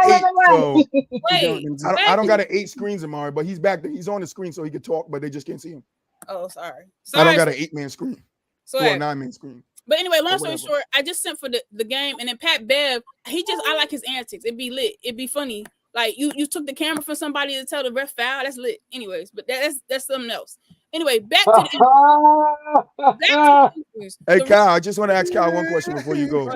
8. So I don't got an 8 screens, Amari, but he's back there. He's on the screen so he can talk, but they just can't see him. Oh, sorry. I don't got an 8-man screen. Swag. Or a 9-man screen. But anyway, long story short, I just sent for the game, and then Pat Bev, I like his antics. It'd be lit. It'd be funny. Like you took the camera from somebody to tell the ref foul. That's lit. Anyways, but that's something else. Anyway, back to the Hey, Kyle, I just want to ask Kyle one question before you go.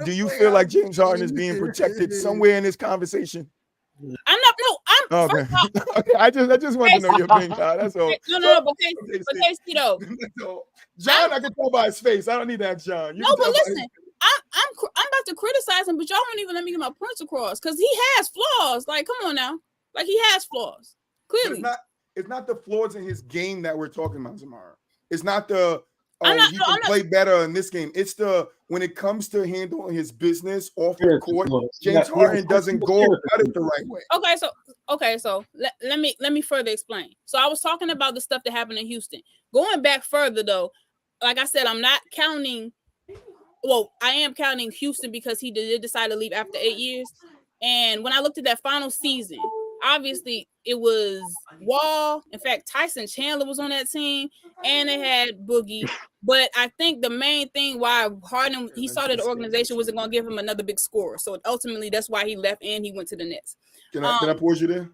Do you feel like James Harden is being protected somewhere in this conversation? I'm not. No, I'm. Okay. Okay. I just want to know your opinion, Kyle. That's all. No. But Casey, though. John, I can tell by his face. I don't need to ask John. No, but listen, I'm about to criticize him, but y'all won't even let me get my points across because he has flaws. Like, come on now, like he has flaws. Clearly, it's not the flaws in his game that we're talking about, Zamara. It's not the he can play better in this game. It's the when it comes to handling his business off the court, James Harden doesn't go about it the right way. Okay, so let me further explain. So I was talking about the stuff that happened in Houston. Going back further though, like I said, I'm not counting. Well, I am counting Houston because he did decide to leave after 8 years. And when I looked at that final season, obviously it was Wall. In fact, Tyson Chandler was on that team, and they had Boogie. But I think the main thing why Harden, he saw that the organization wasn't going to give him another big scorer. So ultimately, that's why he left and he went to the Nets. Can I pause you there?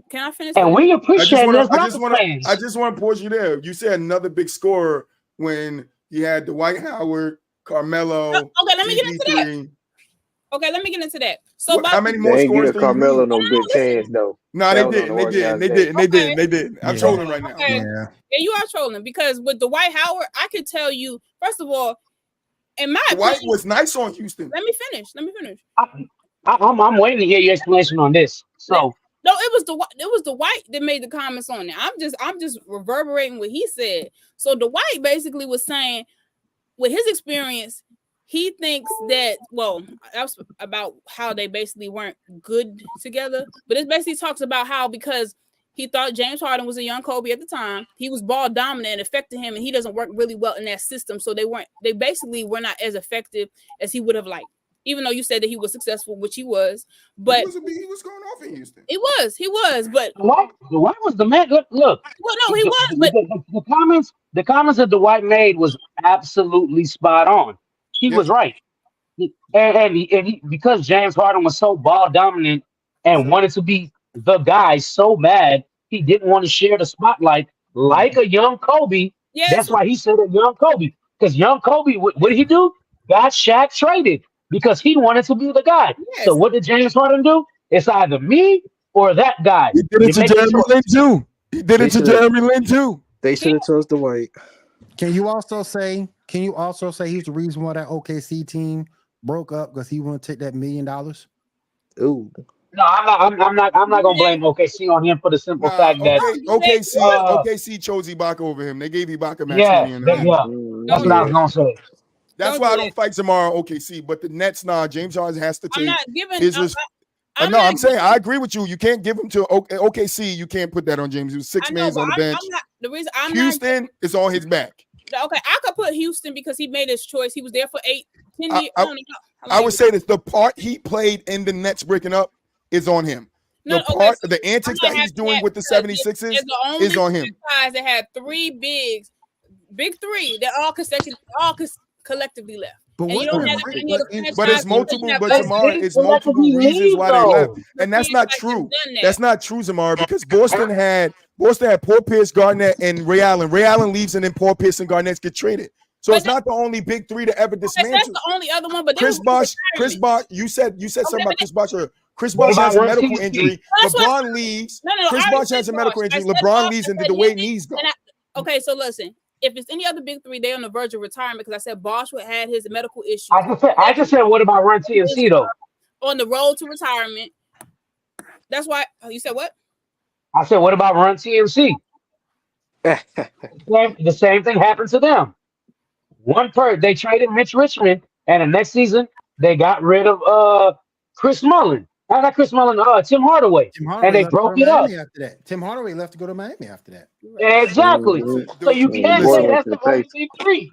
Can I finish? And we appreciate I just want to pause you there. You said another big scorer when you had Dwight Howard, Carmelo. Okay, let me get into that. Okay, let me get into that. So how many more scores? Carmelo no good chance though. No, they did. I'm trolling right now. Okay. Yeah, you are trolling because with Dwight Howard, I could tell you first of all, in my Dwight was nice on Houston. Let me finish. I'm waiting to hear your explanation on this. So no, it was Dwight that made the comments on it. I'm just reverberating what he said. So Dwight basically was saying, with his experience, he thinks that that was about how they basically weren't good together. But it basically talks about how because he thought James Harden was a young Kobe at the time, he was ball dominant and affected him, and he doesn't work really well in that system. So they basically were not as effective as he would have liked. Even though you said that he was successful, which he was, but he was going off in Houston. He was, but Dwight was the man. Look. Well, no, he was, but the comments that Dwight made was absolutely spot on. He was right, and he, because James Harden was so ball dominant and wanted to be the guy so bad, he didn't want to share the spotlight like a young Kobe. Yes. That's why he said a young Kobe, because young Kobe, what did he do? Got Shaq traded because he wanted to be the guy. Yes. So what did James Harden do? It's either me or that guy. He did it to Jeremy Lin too. They should have chose Dwight. Can you also say he's the reason why that OKC team broke up because he wouldn't take that $1 million? Ooh. No, I'm not gonna blame OKC on him for the simple fact that OKC chose Ibaka over him. They gave Ibaka max money. That's what I was gonna say. That's why I don't fight tomorrow, OKC. But the Nets, James Harden has to take. I'm saying I agree with you. You can't give him to OKC. You can't put that on James. He was 6 minutes on the bench. Houston is on his back. Okay, I could put Houston because he made his choice. He was there for 10 years. I would say that the part he played in the Nets breaking up is on him. The antics that he's doing with the 76ers is on him. Guys that had big three that all collectively left. But it's multiple. But Zamara, it's multiple reasons why they left, and that's not true. That's not true, Zamara, because Boston had Paul Pierce, Garnett, and Ray Allen. Ray Allen leaves, and then Paul Pierce and Garnett get traded. So it's not the only big three to ever dismantle. That's the only other one. But Chris Bosh. You said something about Chris Bosh. Chris Bosh has a medical injury. LeBron leaves. Chris Bosh has a medical injury. LeBron leaves, and the way knees go. Okay, so listen. if it's any other big three, they're on the verge of retirement because I said Bosch had his medical issues. I just said, what about Run TMC though? On the road to retirement. That's why you said what? I said, what about Run TMC? The same thing happened to them. They traded Mitch Richmond, and the next season they got rid of Chris Mullin. Not Chris Mullin, Tim Hardaway. And they broke it up. After that. Tim Hardaway left to go to Miami after that. Exactly. So you can't say that's the only big three.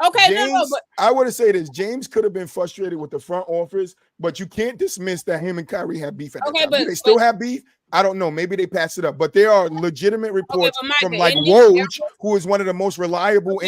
Okay, James, but I want to say this. James could have been frustrated with the front office, but you can't dismiss that him and Kyrie have beef at the time. Do they still have beef? I don't know. Maybe they passed it up, but there are legitimate reports from like Woj, who is one of the most reliable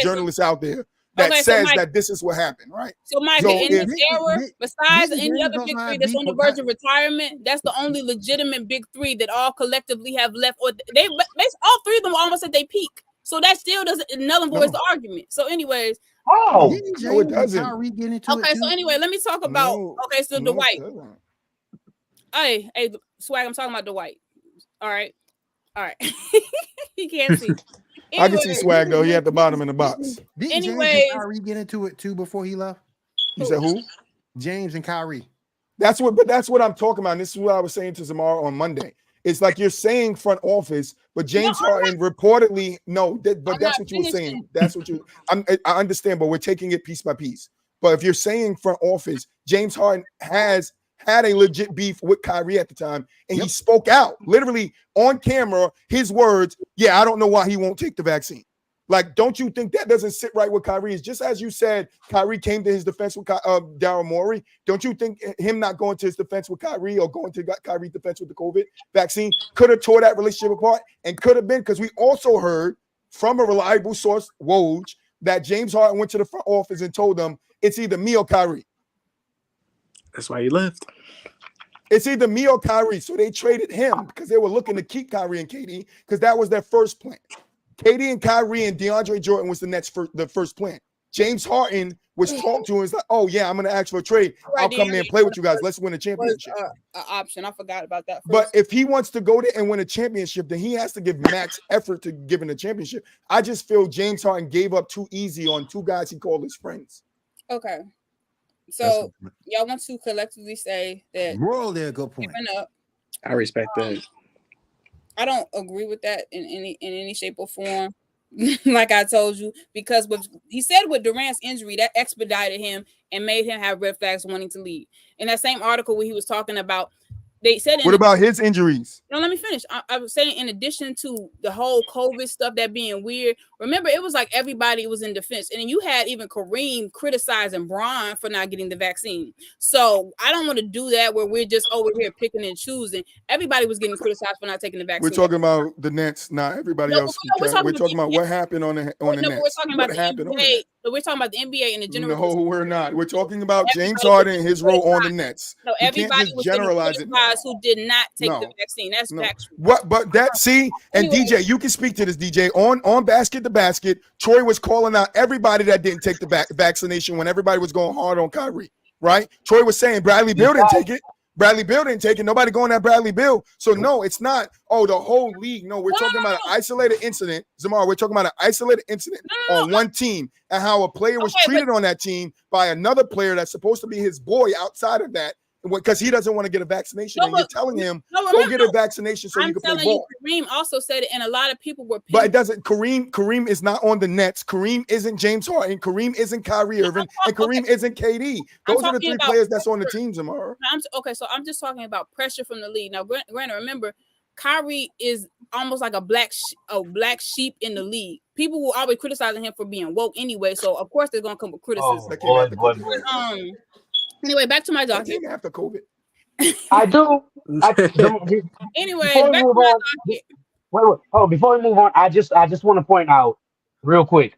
journalists out there, that says that this is what happened, right? So, Micah, in this era, besides any other big three that's on the verge of retirement, that's the only legitimate big three that all collectively have left. Or they all three of them almost at their peak. So that still doesn't null and void the argument. So, anyways, no, it doesn't. Okay, so anyway, let me talk about Dwight. Hey, Swag, I'm talking about Dwight. All right. He can't see. Anyway, I can see Swag though. He at the bottom in the box. Anyway, Kyrie get into it too before he left. You said who? James and Kyrie. That's what I'm talking about. And this is what I was saying to Zamar on Monday. It's like you're saying front office, but James Harden reportedly that's what you were saying. That's what you. I understand, but we're taking it piece by piece. But if you're saying front office, James Harden has had a legit beef with Kyrie at the time, and he spoke out literally on camera. His words, I don't know why he won't take the vaccine. Like, don't you think that doesn't sit right with Kyrie? It's just as you said, Kyrie came to his defense with Daryl Morey. Don't you think him not going to his defense with Kyrie or going to Kyrie's defense with the COVID vaccine could have tore that relationship apart? And could have been, because we also heard from a reliable source, Woj, that James Harden went to the front office and told them it's either me or Kyrie. That's why he left. It's either me or Kyrie. So they traded him because they were looking to keep Kyrie and KD because that was their first plan. KD and Kyrie and DeAndre Jordan was the first plan. James Harden was talked to and was like, oh, yeah, I'm going to ask for a trade. I'll come there and play with you guys. Let's win a championship. Option. I forgot about that. But if he wants to go there and win a championship, then he has to give max effort to giving a championship. I just feel James Harden gave up too easy on two guys he called his friends. Okay. So y'all want to collectively say that Royal there, good point. I respect that. I don't agree with that in any shape or form. Like I told you, because he said with Durant's injury, that expedited him and made him have red flags wanting to leave. In that same article where he was talking about, they said, what about his injuries? No, let me finish. I was saying, in addition to the whole COVID stuff that being weird, remember, it was like everybody was in defense. And then you had even Kareem criticizing Bron for not getting the vaccine. So I don't want to do that where we're just over here picking and choosing. Everybody was getting criticized for not taking the vaccine. We're talking about the Nets, not everybody else. We're talking about what happened on the Nets. We're talking about the NBA. So we're talking about the NBA and the general. No, we're not. We're talking about James Harden and his role on the Nets. No, everybody was generalizing who did not take the vaccine. That's factual. But DJ, you can speak to this. DJ on Basket to Basket, Troy was calling out everybody that didn't take the vaccination when everybody was going hard on Kyrie. Right? Troy was saying Bradley Beal didn't take it. Bradley Beal didn't take it. Nobody going at Bradley Beal. So no, it's not. Oh, the whole league. No, we're talking about an isolated incident. Zamar, we're talking about an isolated incident on one team and how a player was treated on that team by another player that's supposed to be his boy outside of that. Because he doesn't want to get a vaccination, and you're telling him go get a vaccination so you can play ball. Kareem also said it, and a lot of people were. But it doesn't. Kareem is not on the Nets. Kareem isn't James Harden. Kareem isn't Kyrie Irving, and Kareem isn't KD. Those are the three players that's on the team tomorrow. So I'm just talking about pressure from the league. Now, granted, remember, Kyrie is almost like a black sheep in the league. People will always criticizing him for being woke anyway. So of course they're gonna come with criticism. Anyway, back to my docket. After COVID, I do. Anyway, before we move on, I just want to point out real quick,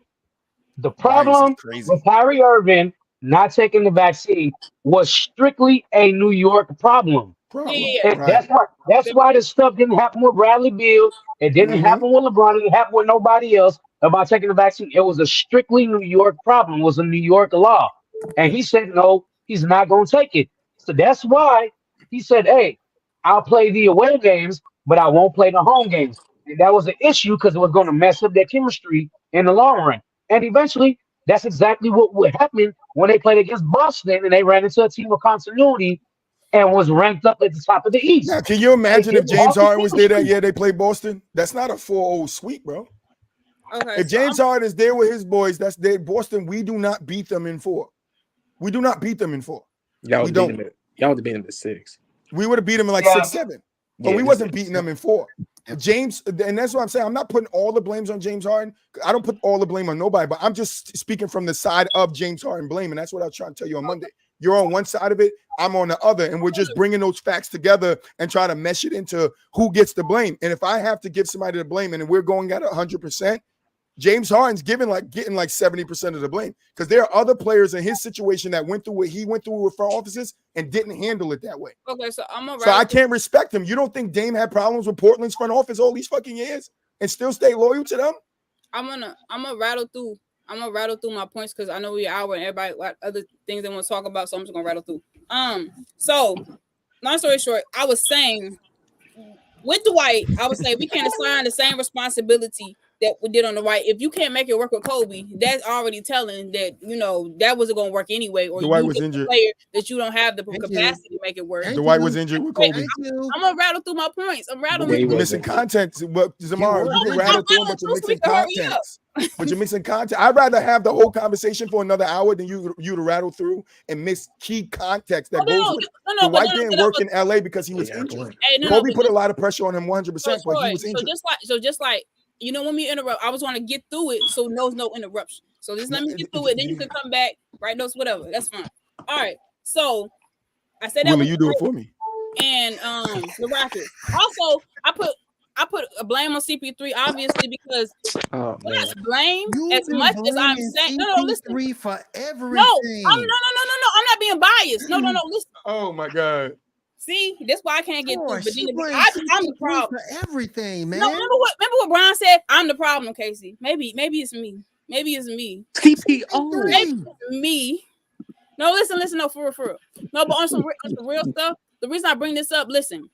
the problem with Kyrie Irving not taking the vaccine was strictly a New York problem. Yeah. That's why this stuff didn't happen with Bradley Beal. It didn't happen with LeBron. It didn't happen with nobody else about taking the vaccine. It was a strictly New York problem. It was a New York law, and he said no. He's not going to take it. So that's why he said, hey, I'll play the away games, but I won't play the home games. And that was an issue because it was going to mess up their chemistry in the long run. And eventually, that's exactly what happened when they played against Boston and they ran into a team of continuity and was ranked up at the top of the East. Now, can you imagine if James Harden was there that year they played Boston? That's not a 4-0 sweep, bro. Okay, if James Harden is there with his boys, that's there. Boston, we do not beat them in 4. We do not beat them in 4. Y'all would have beat them at 6. We would have beat them in like 6, 7. But we wasn't beating them in 4. James, and that's what I'm saying. I'm not putting all the blames on James Harden. I don't put all the blame on nobody, but I'm just speaking from the side of James Harden blame. And that's what I was trying to tell you on Monday. You're on one side of it, I'm on the other, and we're just bringing those facts together and try to mesh it into who gets the blame. And if I have to give somebody the blame and we're going at 100%, James Harden's getting like 70% of the blame because there are other players in his situation that went through what he went through with front offices and didn't handle it that way. Okay, so I can't respect him. You don't think Dame had problems with Portland's front office all these fucking years and still stay loyal to them? I'm gonna rattle through. I'm gonna rattle through my points because I know we're an hour and everybody got other things they want to talk about, so I'm just gonna rattle through. So long story short, I was saying with Dwight, I would say we can't assign the same responsibility that we did on the right. If you can't make it work with Kobe, that's already telling that that wasn't going to work anyway. Or Dwight was injured. Player that you don't have the capacity to make it work. Dwight was injured with Kobe. I'm gonna rattle through my points. I'm rattling. You're missing context. But Zamar, you can rattle through them, but you're missing context. But you're missing context. I'd rather have the whole conversation for another hour than you to rattle through and miss key context that goes with it. Dwight didn't work in LA because he was injured. Kobe put a lot of pressure on him 100%, but he was injured. So just like when we interrupt, I was want to get through it, so no interruption. So just let me get through it, then you can come back, write notes, whatever. That's fine. All right. So I said that. Willie, you do it for me. And the Rockets. Also, I put a blame on CP3 obviously because that's blame as much as I'm saying. No, listen. For everything. No, I'm not being biased. No, listen. Oh my God. See, that's why I can't get through. But I'm the problem for everything, man. No, remember what Brian said? I'm the problem, Casey. Maybe it's me. Maybe it's me. CPO. Maybe it's me. No, listen. No, for real. No, but on some real stuff. The reason I bring this up, listen.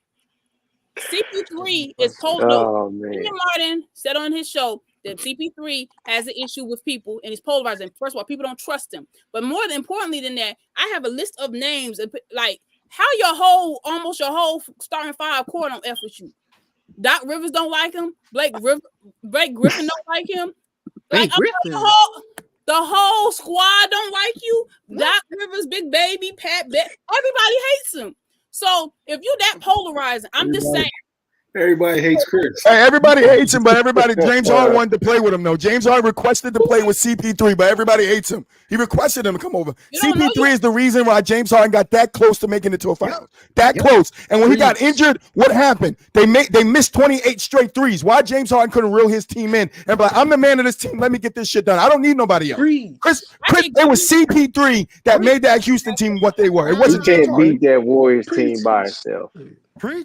CP3 is polarized. Martin said on his show that CP3 has an issue with people and he's polarizing. First of all, people don't trust him. But more importantly than that, I have a list of names like. How almost your whole starting 5 core don't F with you? Doc Rivers don't like him. Blake Griffin don't like him. Like the whole squad don't like you. Doc Rivers, Big Baby, Pat Beck, everybody hates him. So if you that polarizing, I'm just saying. Everybody hates Chris. Hey, everybody hates him, but James Harden wanted to play with him, though. James Harden requested to play with CP3, but everybody hates him. He requested him to come over. CP3 is the reason why James Harden got that close to making it to a final. Close. And when he got injured, what happened? They missed 28 straight threes. Why James Harden couldn't reel his team in and be like, I'm the man of this team. Let me get this shit done. I don't need nobody else. Chris, it was CP3 that made that Houston team what they were. It wasn't James Harden. He can't beat that Warriors team by himself.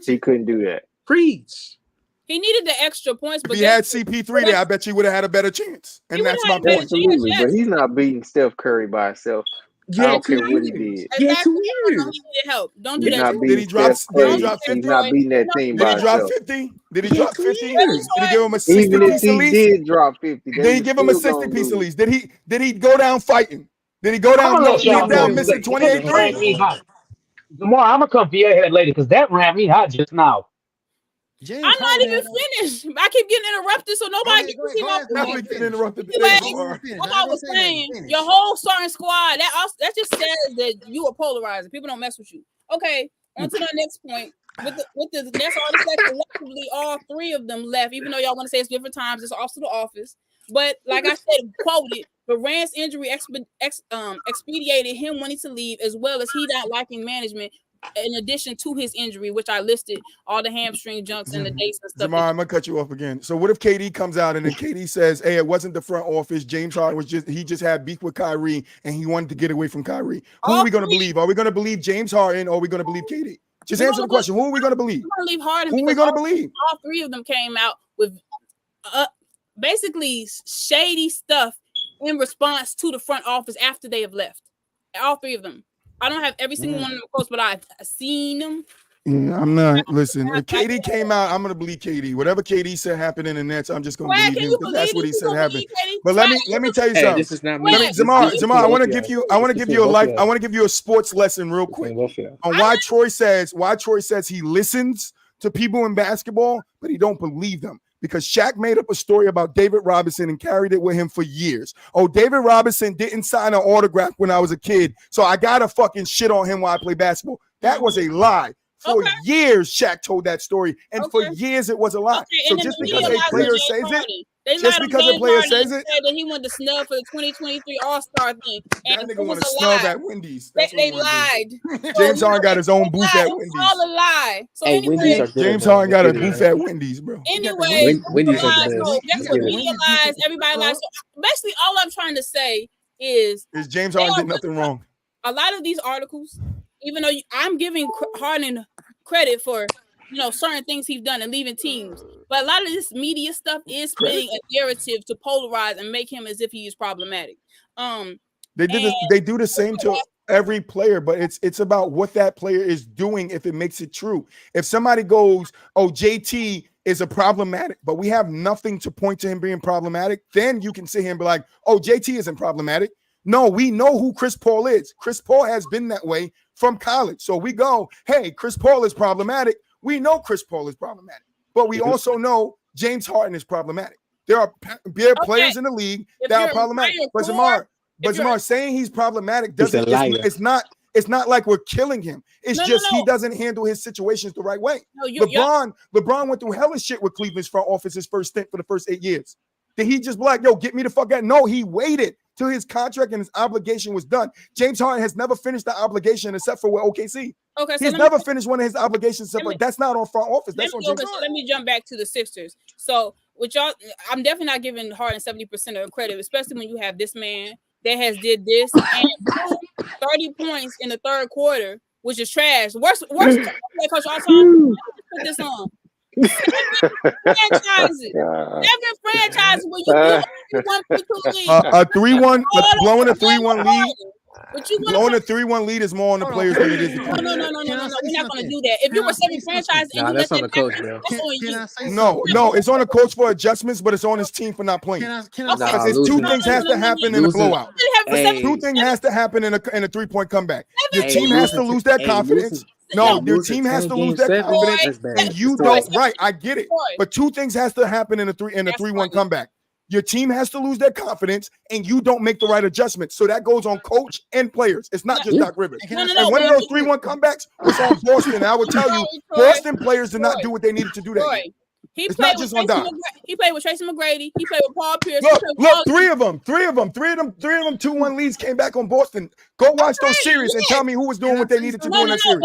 He couldn't do that. Preach. He needed the extra points. If he had CP3 there, I bet you would have had a better chance. And that's my point. Absolutely, but he's not beating Steph Curry by himself. I don't care what he did. He needed help. Don't do that. Did he drop 50? He's not beating that team by himself. Did he drop 50? Did he give him a 60 Even if piece he of lease? did drop 50. Did he give him a 60 piece of lease? Did he go down fighting? Did he go down missing 28 threes? Tomorrow, I'm going to come for your head later because that ran me hot just now. I'm not even finished. I keep getting interrupted, so nobody can see my point. What I was saying, your whole starting squad, that just says that you are polarizing. People don't mess with you. Okay, on to the next point. With the that's all the collectively, all 3 of them left, even though y'all want to say it's different times, it's also the office. But like I said, quoted, Durant's injury expedited him wanting to leave, as well as he not liking management. In addition to his injury, which I listed all the hamstring jumps and the dates and stuff. Zamar, I'm gonna cut you off again. So what if KD comes out and then KD says, "Hey, it wasn't the front office. James Harden was just had beef with Kyrie and he wanted to get away from Kyrie." Who are we gonna believe? Are we gonna believe James Harden or are we gonna believe KD? Just answer the question. Who are we gonna believe? We're gonna leave Harden. Who are we gonna believe? All 3 of them came out with basically shady stuff in response to the front office after they have left. All 3 of them. I don't have every single one of them close, but I've seen them. Yeah, I'm not. Listen, if KD came out, I'm gonna believe KD. Whatever KD said happened in the Nets, I'm just gonna believe him because that's what he said happened. But let me tell you something. This is not me. Zamar, I want to give you a sports lesson real quick on why Troy says he listens to people in basketball, but he don't believe them. Because Shaq made up a story about David Robinson and carried it with him for years. Oh, David Robinson didn't sign an autograph when I was a kid, so I gotta fucking shit on him while I play basketball. That was a lie. For years, Shaq told that story, and for years it was a lie. So just because a player says it, just because a player says it, that he wanted to snub for the 2023 All-Star thing, and that nigga want to snub at Wendy's. They lied. James Harden got his own booth at Wendy's. All a lie. So anyway, James Harden got a booth at Wendy's, bro. Anyway, Wendy's so that's what media lies. Everybody lies. So basically, all I'm trying to say is James Harden did nothing wrong. A lot of these articles, even though I'm giving Harden credit for certain things he's done and leaving teams, but a lot of this media stuff is spinning a narrative to polarize and make him as if he is problematic. They do the same to every player, but it's about what that player is doing if it makes it true. If somebody goes, oh, JT is a problematic, but we have nothing to point to him being problematic, then you can sit here and be like, oh, JT isn't problematic. No, we know who Chris Paul is. Chris Paul has been that way from college. So we go, hey, Chris Paul is problematic. We know Chris Paul is problematic, but we also know James Harden is problematic. There are players in the league that are problematic. But Zamar saying he's problematic doesn't. It's not like we're killing him. It's he doesn't handle his situations the right way. LeBron went through hellish shit with Cleveland's front office his first stint for the first 8 years. Did he just be like, yo, get me the fuck out? No, he waited till his contract and his obligation was done. James Harden has never finished the obligation except for with OKC. Okay, so he's never finished one of his obligations. That's not on front office. That's on James Harden. Let me jump back to the Sixers. So with y'all, I'm definitely not giving Harden 70% of the credit, especially when you have this man that has did this and 30 points in the third quarter, which is trash. Worst coach all time. Put this on. Franchises. Every franchise when you a 3-1, blowing a 3-1 lead. Blowing a 3-1 lead is more on the players than it is. No. We're not going to do that. If you were 7 franchises, that's on the coach, bro. No, it's on the coach for adjustments, but it's on his team for not playing. Because two things has to happen in a blowout. Two things has to happen in a 3-point comeback. Your team has to lose that confidence. No, your team has to lose that confidence, and you don't. Right, I get it. But two things has to happen in a 3-1 comeback. Your team has to lose their confidence, and you don't make the right adjustments. So that goes on coach and players. It's not just Doc Rivers. And one of those 3-1 comebacks was on Boston. I would tell you, Boston players did not do what they needed to do that. It's not just on Doc. He played with Tracy McGrady. He played with Paul Pierce. Look, three of them, 2-1 leads came back on Boston. Go watch those series and tell me who was doing what they needed to do in that series.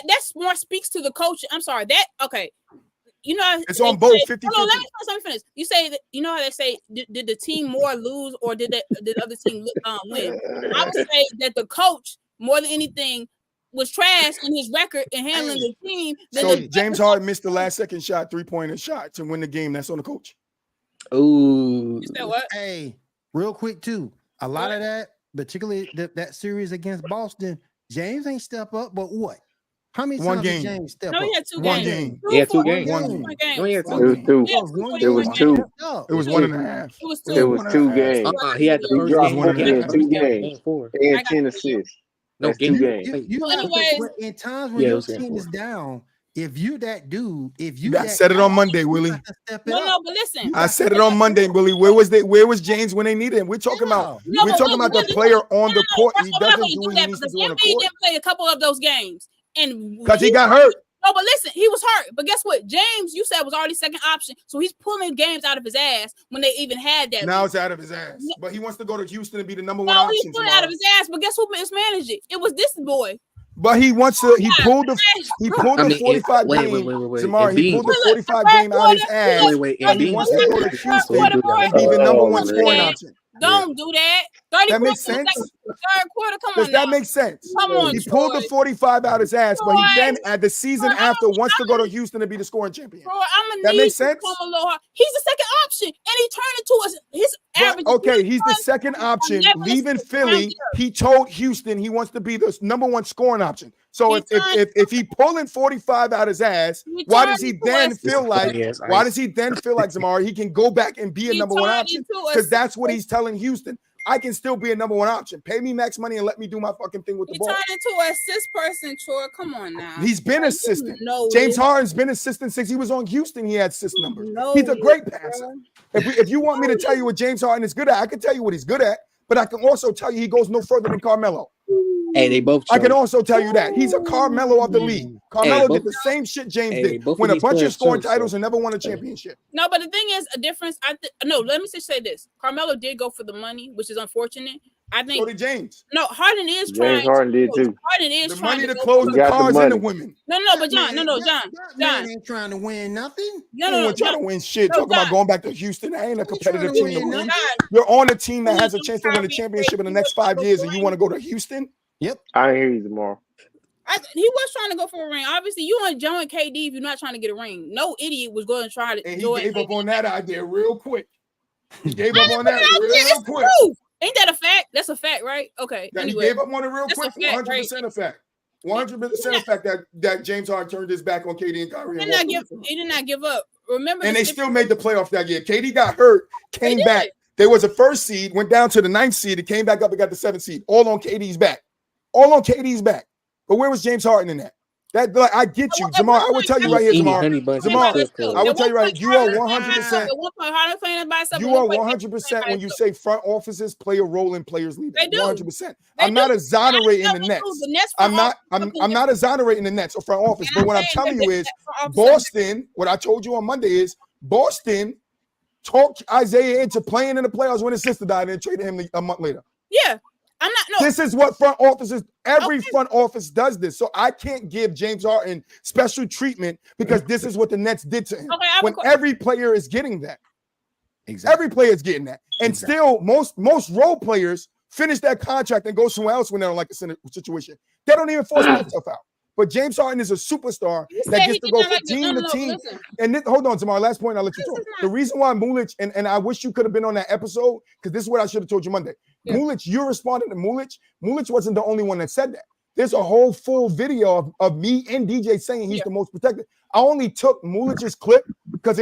That's more speaks to the coach. I'm sorry. Okay. It's on both 50-50. Let me finish. You say that how they say did the team more lose or did the other team win? I would say that the coach more than anything was trash in his record and handling the team. So James Harden missed the last second shot, 3-pointer shot to win the game. That's on the coach. Ooh. You said what? Hey, real quick too. A lot of that, particularly that series against Boston, James ain't step up, but what? How many times did James step up? He had 2 games. Game. He had 2 games. It was 2. It was 2. It was 1.5. It was 2 games. He had the first game. 2 games. And 10 assists. No, 2 games. In times when your team is down, if you that dude, I said it on Monday, Willie. No, but listen. I said it on Monday, Willie. Where was James when they needed him? We're talking about the player on the court. He doesn't do what he needs to do on the court. Didn't play a couple of those games, and because he got hurt. No, but listen, he was hurt. But guess what? James, you said, was already second option. So he's pulling games out of his ass when they even had that. Now it's out of his ass. But he wants to go to Houston and be the number 1 option. No, he's pulling it out of his ass. But guess who mismanaged it? It was this boy. But he wants to. He pulled the 45 game. Jamar, he pulled the 45 game out of his ass. And he wants to go to Houston and be the number 1 scoring option. Don't do that. That makes sense. Third quarter, come on. Does that make sense? Come on. He pulled the 45 out his ass, but he then at the season after wants to go to Houston and be the scoring champion. That makes sense. He's the second option, and he turned into his average. Okay, he's the second option. Leaving Philly, he told Houston he wants to be the number 1 scoring option. So if he pulling 45 out his ass, why does he then feel like Zamari he can go back and be a number one option? Because that's what he's telling Houston. I can still be a number one option. Pay me max money and let me do my fucking thing with the ball. He turned into an assist person, Troy. Come on now. He's been assistant. James Harden's been assistant since he was on Houston. He had assist numbers. He's a great passer. If you want me to tell you what James Harden is good at, I can tell you what he's good at. But I can also tell you he goes no further than Carmelo. Hey, they both. I can also tell you that he's a Carmelo of the league. Carmelo did the same shit James did. Won a bunch of scoring titles and never won a championship. No, but the thing is, a difference. Let me just say this: Carmelo did go for the money, which is unfortunate. I think. So did James. No, Harden is trying. James Harden did too. Harden is the trying money to close the cars and the women. No, but John, John ain't trying to win nothing. No, trying to win shit. Talking about going back to Houston. I ain't a competitive team to win. You're on a team that has a chance to win a championship in the next 5 years, and you want to go to Houston? Yep. I hear you tomorrow. He was trying to go for a ring. Obviously, you and Joe and KD, if you're not trying to get a ring, no idiot was going to try to. And he gave up on that idea real quick. He gave up on that real quick. Ain't that a fact? That's a fact, right? Okay. Yeah, anyway, he gave up on it real quick. 100% a fact. 100% a fact that James Harden turned his back on KD and Kyrie. He did not give up. Remember, and they still made the playoff that year. KD got hurt, came back. There was a first seed, went down to the 9th seed, it came back up and got the 7th seed. All on KD's back. But where was James Harden in that? That like, I get you, Zamar. I will tell you right here, Zamar. I will tell you right. You are 100%. You are 100% when you say front offices play a role in players leaving. 100%. I'm not exonerating the Nets. I'm not exonerating the Nets or front office. But what I'm telling you is, Boston. What I told you on Monday is Boston talked Isaiah into playing in the playoffs when his sister died and traded him a month later. Yeah. I'm not. No. This is what front offices. Every front office does this. So I can't give James Harden special treatment because this is what the Nets did to him. When every player is getting that, every player is getting that, and still most role players finish that contract and go somewhere else when they don't like the situation. They don't even force themselves out. But James Harden is a superstar that gets to go from team to team. And then, hold on, Tamar. Last point, I'll let you talk. The reason why Mulich, and I wish you could have been on that episode, because this is what I should have told you Monday. Yeah. Mulich, you responded to Mulich. Mulich wasn't the only one that said that. There's a whole full video of me and DJ saying he's the most protected. I only took Mulich's clip because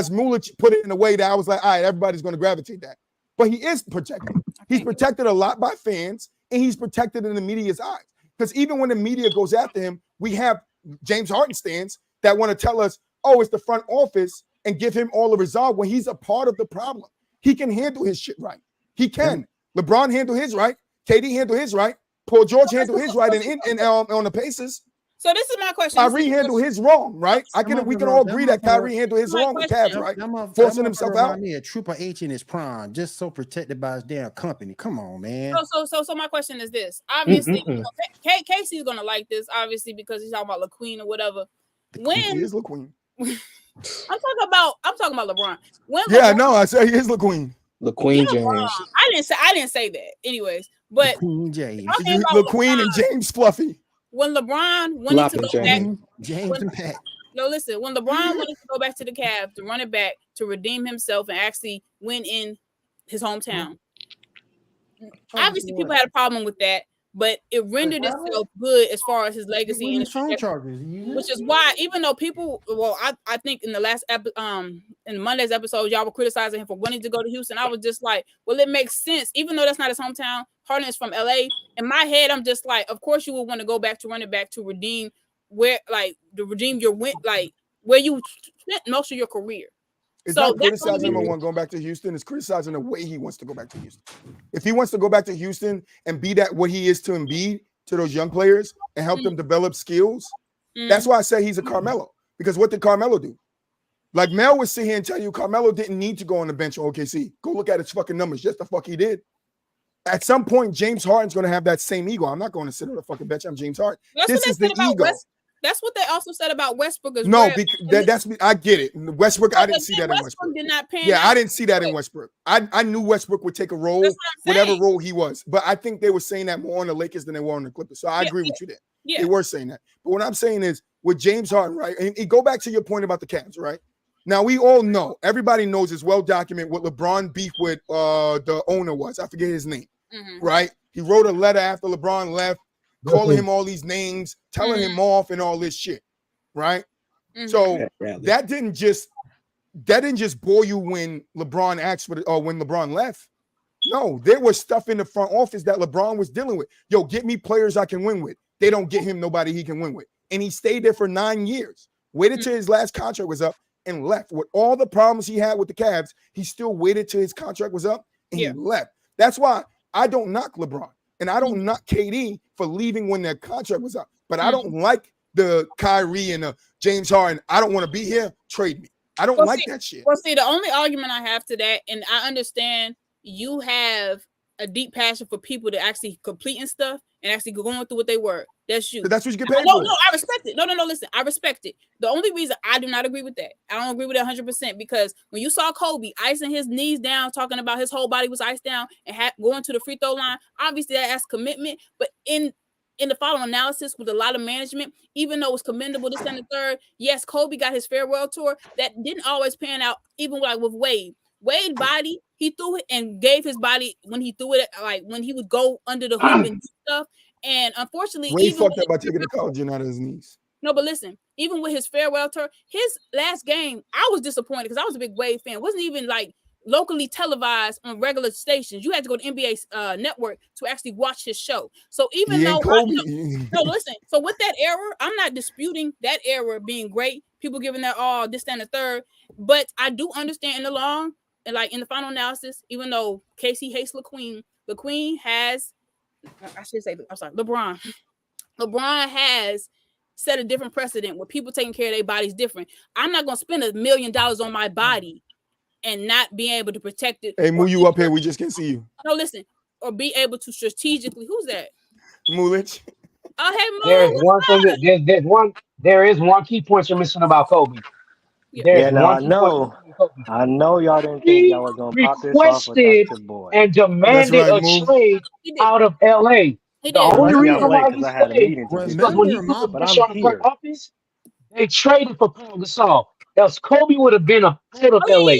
Mulich put it in a way that I was like, all right, everybody's going to gravitate that. But he is protected. He's protected a lot by fans, and he's protected in the media's eyes. Because even when the media goes after him, we have James Harden stands that want to tell us, oh, it's the front office and give him all the resolve when he's a part of the problem. He can handle his shit right. He can. LeBron handle his right. KD handle his right. Paul George handle his right on the Pacers. So this is my question. Kyrie handle his wrong, right? We can all agree that Kyrie handle his wrong with Cavs, right? Forcing himself out. Me a Triple H in his prime, just so protected by his damn company. Come on, man. So my question is this. Obviously, Casey's gonna like this, obviously, because he's talking about LaQueen or whatever. When he is LaQueen. I'm talking about LeBron. I said he is LaQueen. LaQueen James. I didn't say that. Anyways, but LaQueen James. LaQueen and James Fluffy. When LeBron wanted to go back, James and Pat. No, listen. When LeBron wanted to go back to the Cavs to run it back to redeem himself and actually win in his hometown, obviously people had a problem with that, but it rendered itself good as far as his legacy and his trajectory, which is why even though people, I think in the last in Monday's episode, y'all were criticizing him for wanting to go to Houston. I was just like, well, it makes sense, even though that's not his hometown. Harden is from LA. In my head, I'm just like, of course you would want to go back to run it back to redeem where you spent most of your career. It's not criticizing him going back to Houston. It's criticizing the way he wants to go back to Houston. If he wants to go back to Houston and be that what he is to Embiid, to those young players, and help them develop skills, that's why I say he's a Carmelo. Because what did Carmelo do? Like Mel would sit here and tell you Carmelo didn't need to go on the bench on OKC. Go look at his fucking numbers. Just the fuck he did. At some point, James Harden's going to have that same ego. I'm not going to sit on the fucking bench. I'm James Harden. This is the ego. That's what they also said about Westbrook as well. No, I get it. Westbrook, I didn't see that in Westbrook. I didn't see that in Westbrook. I knew Westbrook would take a role, whatever role he was. But I think they were saying that more on the Lakers than they were on the Clippers. So I agree with you there. Yeah. They were saying that. But what I'm saying is with James Harden, right? And go back to your point about the Cavs, right? Now, we all know, everybody knows it's well documented what LeBron beef with the owner was. I forget his name, right? He wrote a letter after LeBron left calling him all these names, telling him off and all this shit, right? So that didn't just bore you when LeBron asked for or when LeBron left. No, there was stuff in the front office that LeBron was dealing with. Yo, get me players I can win with. They don't get him nobody he can win with. And he stayed there for 9 years, waited till his last contract was up and left. With all the problems he had with the Cavs, he still waited till his contract was up and he left. That's why I don't knock LeBron and I don't knock KD for leaving when their contract was up. But I don't like the Kyrie and the James Harden. I don't want to be here. Trade me. I don't like that shit. Well, see, the only argument I have to that, and I understand you have a deep passion for people to actually completing stuff and actually going through what they were. That's you. So that's what you get paid for. No, I respect it. No, listen. I respect it. The only reason I do not agree with that, I don't agree with it 100% because when you saw Kobe icing his knees down, talking about his whole body was iced down and going to the free throw line, obviously that's commitment. But in the following analysis with a lot of management, even though it was commendable this and the third, yes, Kobe got his farewell tour. That didn't always pan out, even like with Wade. Wade's body, he threw it and gave his body when he threw it, like when he would go under the hoop and do stuff. And unfortunately, Wade fucked up by taking the collagen out of his knees. No, but listen, even with his farewell tour, his last game, I was disappointed because I was a big Wade fan. It wasn't even like locally televised on regular stations. You had to go to NBA Network to actually watch his show. So even though listen, so with that error, I'm not disputing that error being great. People giving that this, that, and the third. But I do understand in the long and like in the final analysis, even though Casey hates LaQueen has, I should say, I'm sorry, LeBron has set a different precedent where people taking care of their bodies different. I'm not gonna spend $1 million on my body and not being able to protect it. Hey, move you up here. We just can't see you. No, listen, or be able to strategically. Who's that? Mulich. Oh, hey, Mul. There is one key point you're missing about Kobe. I know y'all didn't think y'all was gonna pop this off with Dr. Boy. And demanded a trade out of LA. The only reason why he stayed was because when he put the push on the front office, they traded for Paul Gasol. Else Kobe would have been out of LA.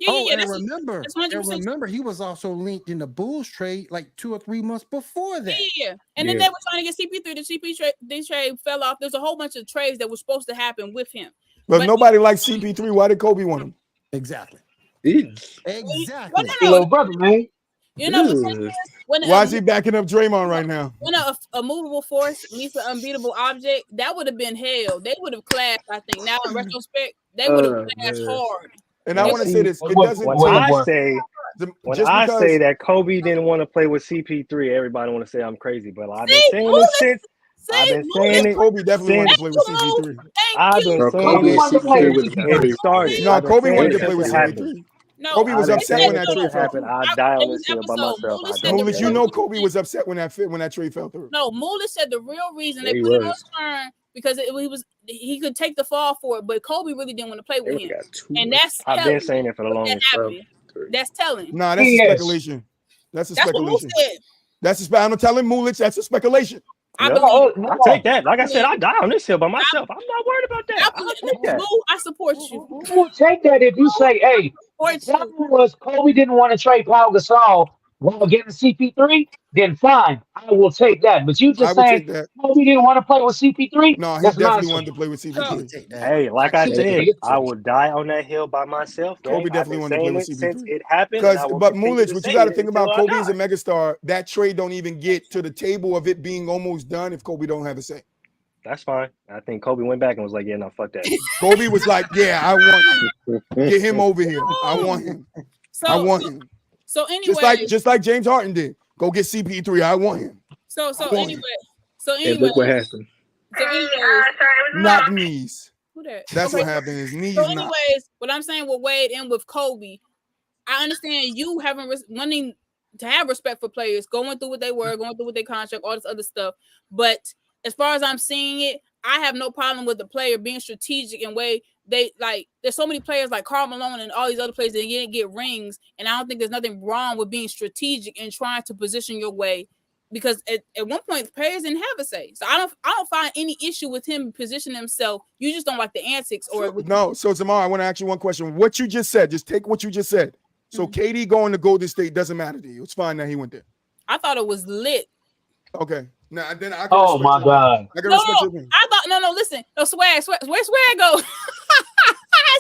And remember, he was also linked in the Bulls trade like 2 or 3 months before that. And then they were trying to get CP3. The CP trade fell off. There's a whole bunch of trades that were supposed to happen with him. But nobody likes CP3. Why did Kobe want him? Exactly. Exactly. Little brother, man. You know, why is he backing up Draymond right now? When a movable force meets an unbeatable object, that would have been hell. They would have clashed, I think. Now, in retrospect, they would have clashed hard. And I want to say this. It doesn't. When I say that Kobe didn't want to play with CP3, everybody want to say I'm crazy. But I've been saying this since. I've been saying it. Kobe definitely wanted to play with CP3. I've been saying it started. No, Kobe wanted to play with CP3. No, Kobe was upset when that trade fell through. I die on this hill by myself. Mulich, you know Kobe was upset when that trade fell through. No, Mulich said the real reason they put him on turn because he could take the fall for it, but Kobe really didn't want to play with him. And that's I've been saying it for the longest time. That's telling. Nah, that's a speculation. That's a speculation. I'm telling Mulich that's a speculation. I take that. Like I said, I die on this hill by myself. I'm not worried about that. I support you. You will take that if you say, hey, was Kobe didn't want to trade Paul Gasol while getting CP3, then fine, I will take that. But you just saying Kobe didn't want to play with CP3? No, he definitely wanted to play with CP3. Hey, like I said, I will die on that hill by myself. Kobe definitely wanted to play with CP3. Since it happened. But Mulich, what you got to think about, Kobe is a megastar. That trade don't even get to the table of it being almost done if Kobe don't have a say. That's fine. I think Kobe went back and was like, yeah, no, fuck that. Kobe was like, yeah, I want him. Get him over here. I want him. I want him. So anyway, just like James Harden did. Go get CP3. I want him. So anyway. And look what happened. So anyways, knock knees. Who that? That's what happened. His knees. So anyways, what I'm saying with Wade and with Kobe, I understand you wanting to have respect for players, going through what they were, going through what they contract, all this other stuff. But as far as I'm seeing it, I have no problem with the player being strategic in way they like. There's so many players like Karl Malone and all these other players that didn't get rings, and I don't think there's nothing wrong with being strategic and trying to position your way. Because at one point, the players didn't have a say, so I don't find any issue with him positioning himself. You just don't like the antics, or no. So Tamara, I want to ask you one question. What you just said, just take what you just said. So KD going to Golden State doesn't matter to you. It's fine that he went there. I thought it was lit. Okay. Nah, then I can Oh my God. I can respect your I thought no, listen. No, swag, where swag go?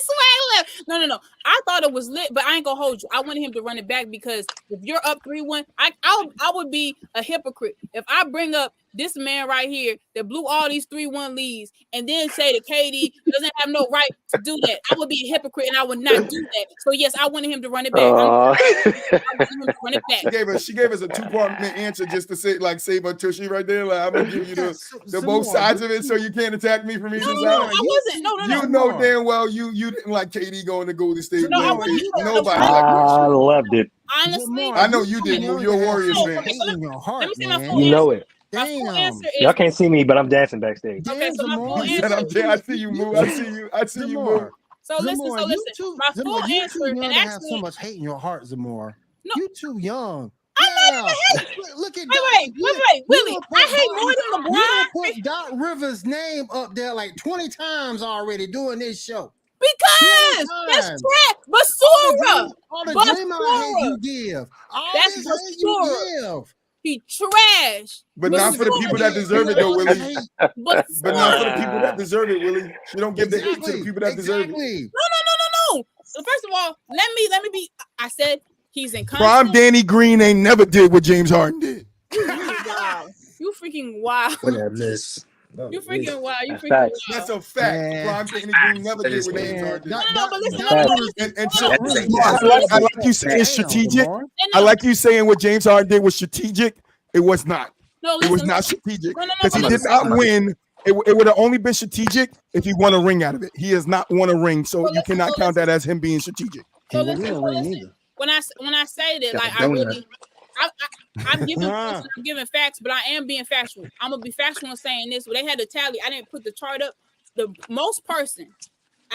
Swag left. No. I thought it was lit, but I ain't gonna hold you. I wanted him to run it back because if you're up 3-1, I would be a hypocrite if I bring up this man right here that blew all these 3-1 leads and then say that KD doesn't have no right to do that. I would be a hypocrite and I would not do that. So yes, I wanted him to run it back. I wanted him to run it back. She gave us a 2-part answer just to say like save her tushy right there. Like I'm gonna give you the both sides of it, so you can't attack me from either side. I wasn't. No. You know damn well you didn't like KD going to Golden State. Nobody. I loved it. Honestly, I know you did. You're a Warriors fan. Let me see my full You know answer. it. My full answer is, y'all can't see me, but I'm dancing backstage. Okay, so my full answer. I see you move. I see you move. So listen. My full answer, and actually, have so much hate in your heart, Zamora. No. You too young. I'm not even hate. Look at Wait, Willie. I hate more than LeBron. You put Doc Rivers' name up there like 20 times already doing this show. Because that's trash. Basura. All the Draymond hate you give. That's Basura. He trash. But not for the people that deserve it, though, Willie. But not for the people that deserve it, Willie. You don't give the hate to the people that deserve it. No. So first of all, let me be. I said he's in contract. Prime Danny Green ain't never did what James Harden did. Wow. You freaking wild. Whatever this. You freaking wild. You freaking wild. That's a fact. Prime Danny Green never did what James Harden did. No, but listen. I like you saying strategic. I like you saying what James Harden did was strategic. It was not. It was not strategic because he did not win. It would have only been strategic if he won a ring out of it. He has not won a ring, so you cannot count that as him being strategic. So listen. When I say that, like I'm giving facts, but I am being factual. I'm gonna be factual in saying this. When they had the tally, I didn't put the chart up. The most person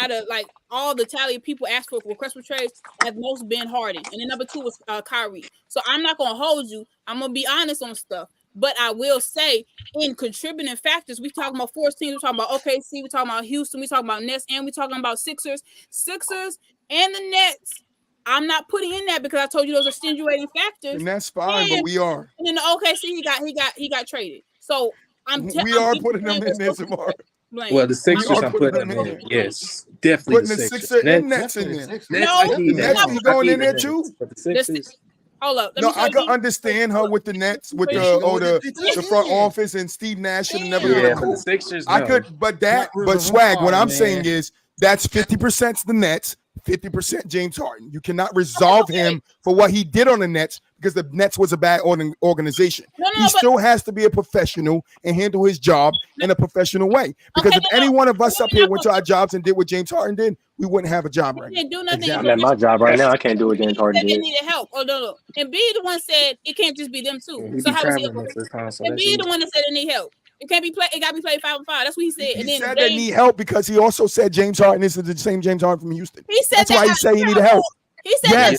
out of like all the tally of people asked for requests for trades have most been Harden, and then number 2 was Kyrie. So I'm not gonna hold you. I'm gonna be honest on stuff. But I will say, in contributing factors, we talking about 4 teams. We're talking about OKC. We're talking about Houston. We're talking about Nets, and we're talking about Sixers and the Nets. I'm not putting in that because I told you those are extenuating factors, and that's fine. But we are. And then the OKC, he got traded. So we are putting them in there tomorrow. Well, the Sixers I'm putting them in. Yes, definitely putting the Sixers and Nets in there. Nets be going in there too. But the Sixers. Hold up. No, I can understand her with the Nets, with the front office and Steve Nash should have never been a coach. I could, but swag. What I'm saying is that's 50% the Nets, 50% James Harden. You cannot resolve him for what he did on the Nets because the Nets was a bad organization. He still has to be a professional and handle his job in a professional way. Because if any one of us up here went to our jobs and did what James Harden did, we wouldn't have a job right now. Do nothing. I'm at my job right now. I can't do what James Harden did. They needed help. Oh no. And B the one said it can't just be them two. So how was he? And B the one that said they need help. It can't be played. It got to be played 5-on-5. That's what he said. And then said they need help because he also said James Harden is the same James Harden from Houston. He said that's why he said he needed help. He said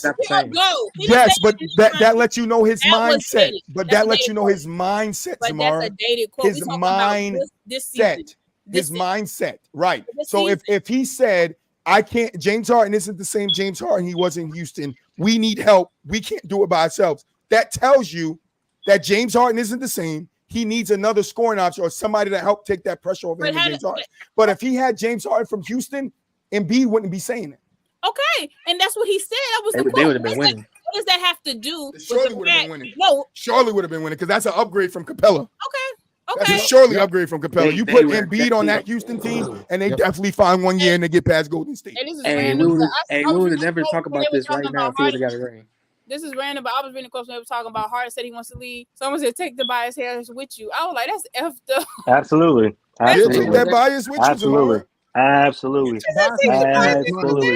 yes, but that lets you know his mindset. But that lets you know his mindset, Zamara. His mindset. His mindset. Right. So if he said, I can't, James Harden isn't the same James Harden he was in Houston. We need help. We can't do it by ourselves. That tells you that James Harden isn't the same. He needs another scoring option or somebody to help take that pressure off him. James Harden. But if he had James Harden from Houston, Embiid wouldn't be saying it. Okay, and that's what he said. That was the quote. They would have been winning. What does that have to do? Surely would have been winning. No, surely would have been winning because that's an upgrade from Capella. Okay. That's a surely upgrade from Capella. You put Embiid on that Houston team, and they definitely find 1 year and they get past Golden State. Hey, we would have never talk about this right now if he would have got a ring. This is random, but I was reading a question. They were talking about Harden said he wants to leave. Someone said take the bias hairs with you. I was like, that's effed up. Absolutely. Take that bias with you. Absolutely. Absolutely.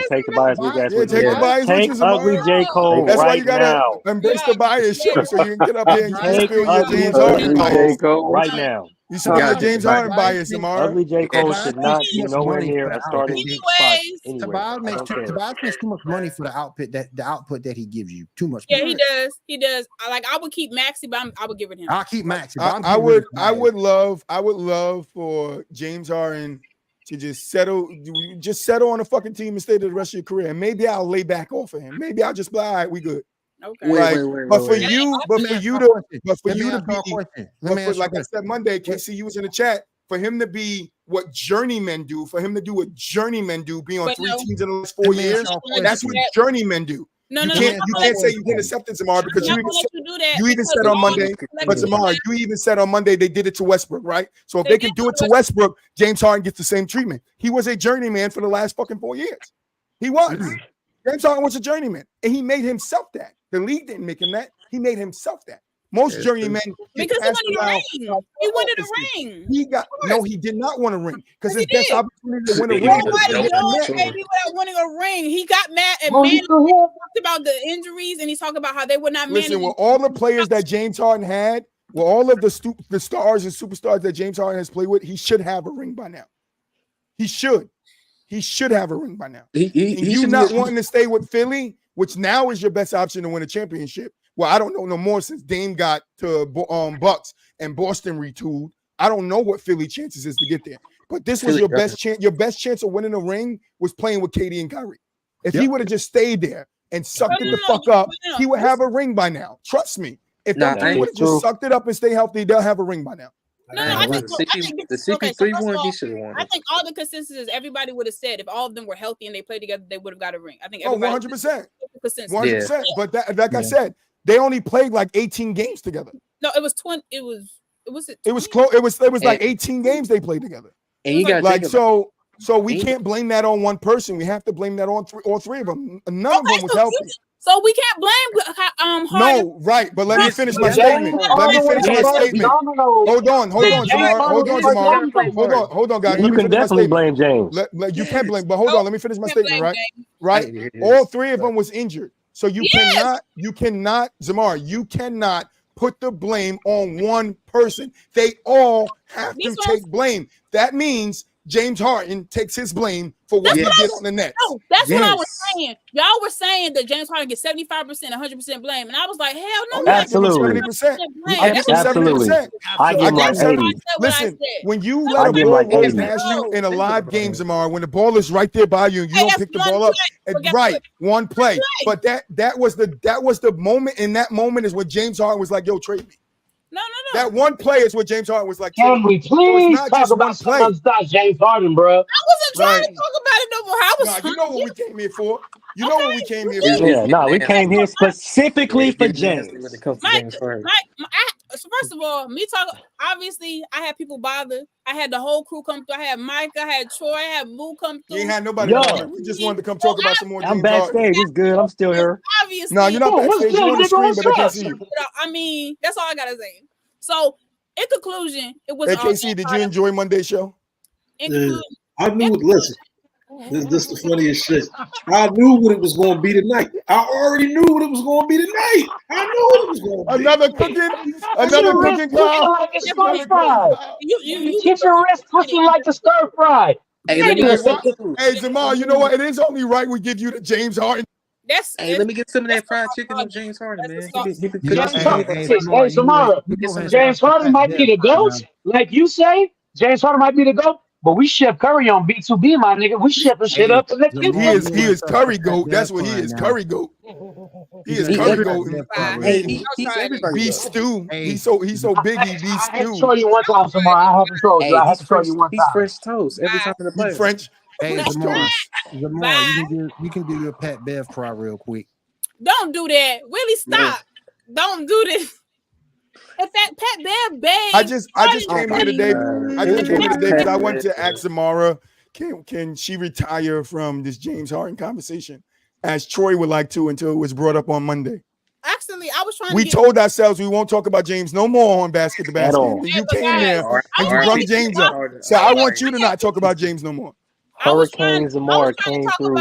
Take the bias with you. Take ugly J. Cole. That's why you gotta embrace the bias shit so you can get up here and spill your James Harden bias right now. You should be a James Harden bias, Zamara. Ugly J. Cole should not be nowhere near a starting spot. Tobias makes too much money for the output that he gives you. Too much money. Yeah, he does. Like I would keep Maxey, but I would give it him. I'll keep Maxey. I would love for James Harden to just settle on a fucking team and stay to the rest of your career. And maybe I'll lay back off of him. Maybe I'll just be all right, we good. Okay. Wait. But for you to be, like I said Monday, KC, you was in the chat, for him to be what journeymen do, be on 3 teams in the last 4 years, that's what journeymen do. You can't say you didn't accept it, Zamar, because you even said on Monday, but Zamar, you even said on Monday they did it to Westbrook, right? So if they can do it to Westbrook, James Harden gets the same treatment. He was a journeyman for the last fucking 4 years. He was. James Harden was a journeyman, and he made himself that. The league didn't make him that. He made himself that. Most journeymen because he wanted a ring. He wanted a ring. He did not want a ring because his best opportunity to win a ring. Nobody without winning a ring. He got mad and talked about the injuries, and he talked about how they would not manage. Listen, with all the players that James Harden had, with all of the stars and superstars that James Harden has played with, he should have a ring by now. He should have a ring by now. You not wanting to stay with Philly, which now is your best option to win a championship. Well, I don't know no more since Dame got to Bucks and Boston retooled. I don't know what Philly chances is to get there. But this was your best chance. Your best chance of winning a ring was playing with KD and Kyrie. If he would have just stayed there and sucked it the fuck up, he would have a ring by now. Trust me. If they would have just sucked it up and stay healthy, they'll have a ring by now. I think the CP3 one, he should have won. I think all the consensus everybody would have said if all of them were healthy and they played together, they would have got a ring. I think 100%. 100%. But like I said, they only played like 18 games together. No, it was 20. It was close. It was like 18 games they played together. And you got like so we can't blame that on one person. We have to blame that on all three of them. None of them was healthy. So we can't blame Harden. No, right. But let me finish my statement. Hold on, Zamar. Hold on, guys. You can definitely blame James. You can blame, but hold on. Let me finish my statement, right? Right. All three of them was injured. So you cannot, Zamar, you cannot put the blame on one person. They all have to take blame. That means James Harden takes his blame for what he did on the Nets. No, that's what I was saying. Y'all were saying that James Harden gets 75%, 100% blame. And I was like, hell no. Absolutely. 70%. I give him 70%. I give him like 80. Listen, when you let a ball roll past you in a live game, Zamar, when the ball is right there by you and you don't pick the ball up, one play. But that was the moment. In that moment is when James Harden was like, yo, trade me. No. That one play is what James Harden was like. Can we please talk about someone stop James Harden, bro? I wasn't trying to talk about it no more. You know what we came here for. You know what we came here for. Yeah, no, we came here specifically for James. First of all, obviously, I had people bother. I had the whole crew come through. I had Micah, I had Troy, I had MUU come through. You ain't had nobody. We just wanted to come talk about some more. I'm backstage. It's good. I'm still here. Obviously. No, you're not backstage. You're on the screen, but I can't see you. I mean, that's all I gotta say. So, in conclusion, it was. Hey, KC, did you enjoy Monday's show? In conclusion, I knew. Listen, this is the funniest shit. I knew what it was going to be tonight. I already knew what it was going to be tonight. I knew what it was going to be. Another cooking cloud. You get your wrist cooking like the stir fry. Hey, Zamar, you know what? It is only right we give you the James Harden. Let me get some of that fried chicken with James Harden, man. James Harden might be the GOAT, like you say. James Harden might be the GOAT, but we ship Curry on B2B, my nigga. We shipping shit up. He is Curry GOAT. That's what he is. Curry GOAT. He is Curry GOAT. He's everybody. Beef stew. He's so big. He beef stew. I have to show you one time, Zamar. I haven't told you. I have to show you one time. He's French toast every time in the play. French. Hey, Zamar, you can do your Pat Bev cry real quick. Don't do that. Willie, stop. Don't do this. In fact, Pat Bev begged. I just came here today. Because I wanted to ask Zamara, can she retire from this James Harden conversation, as Troy would like to, until it was brought up on Monday. Actually, I was trying. We told ourselves we won't talk about James no more on Basket to Basket. You came there and you brought James up. So I want you to not talk about James no more. Hurricanes and more came through.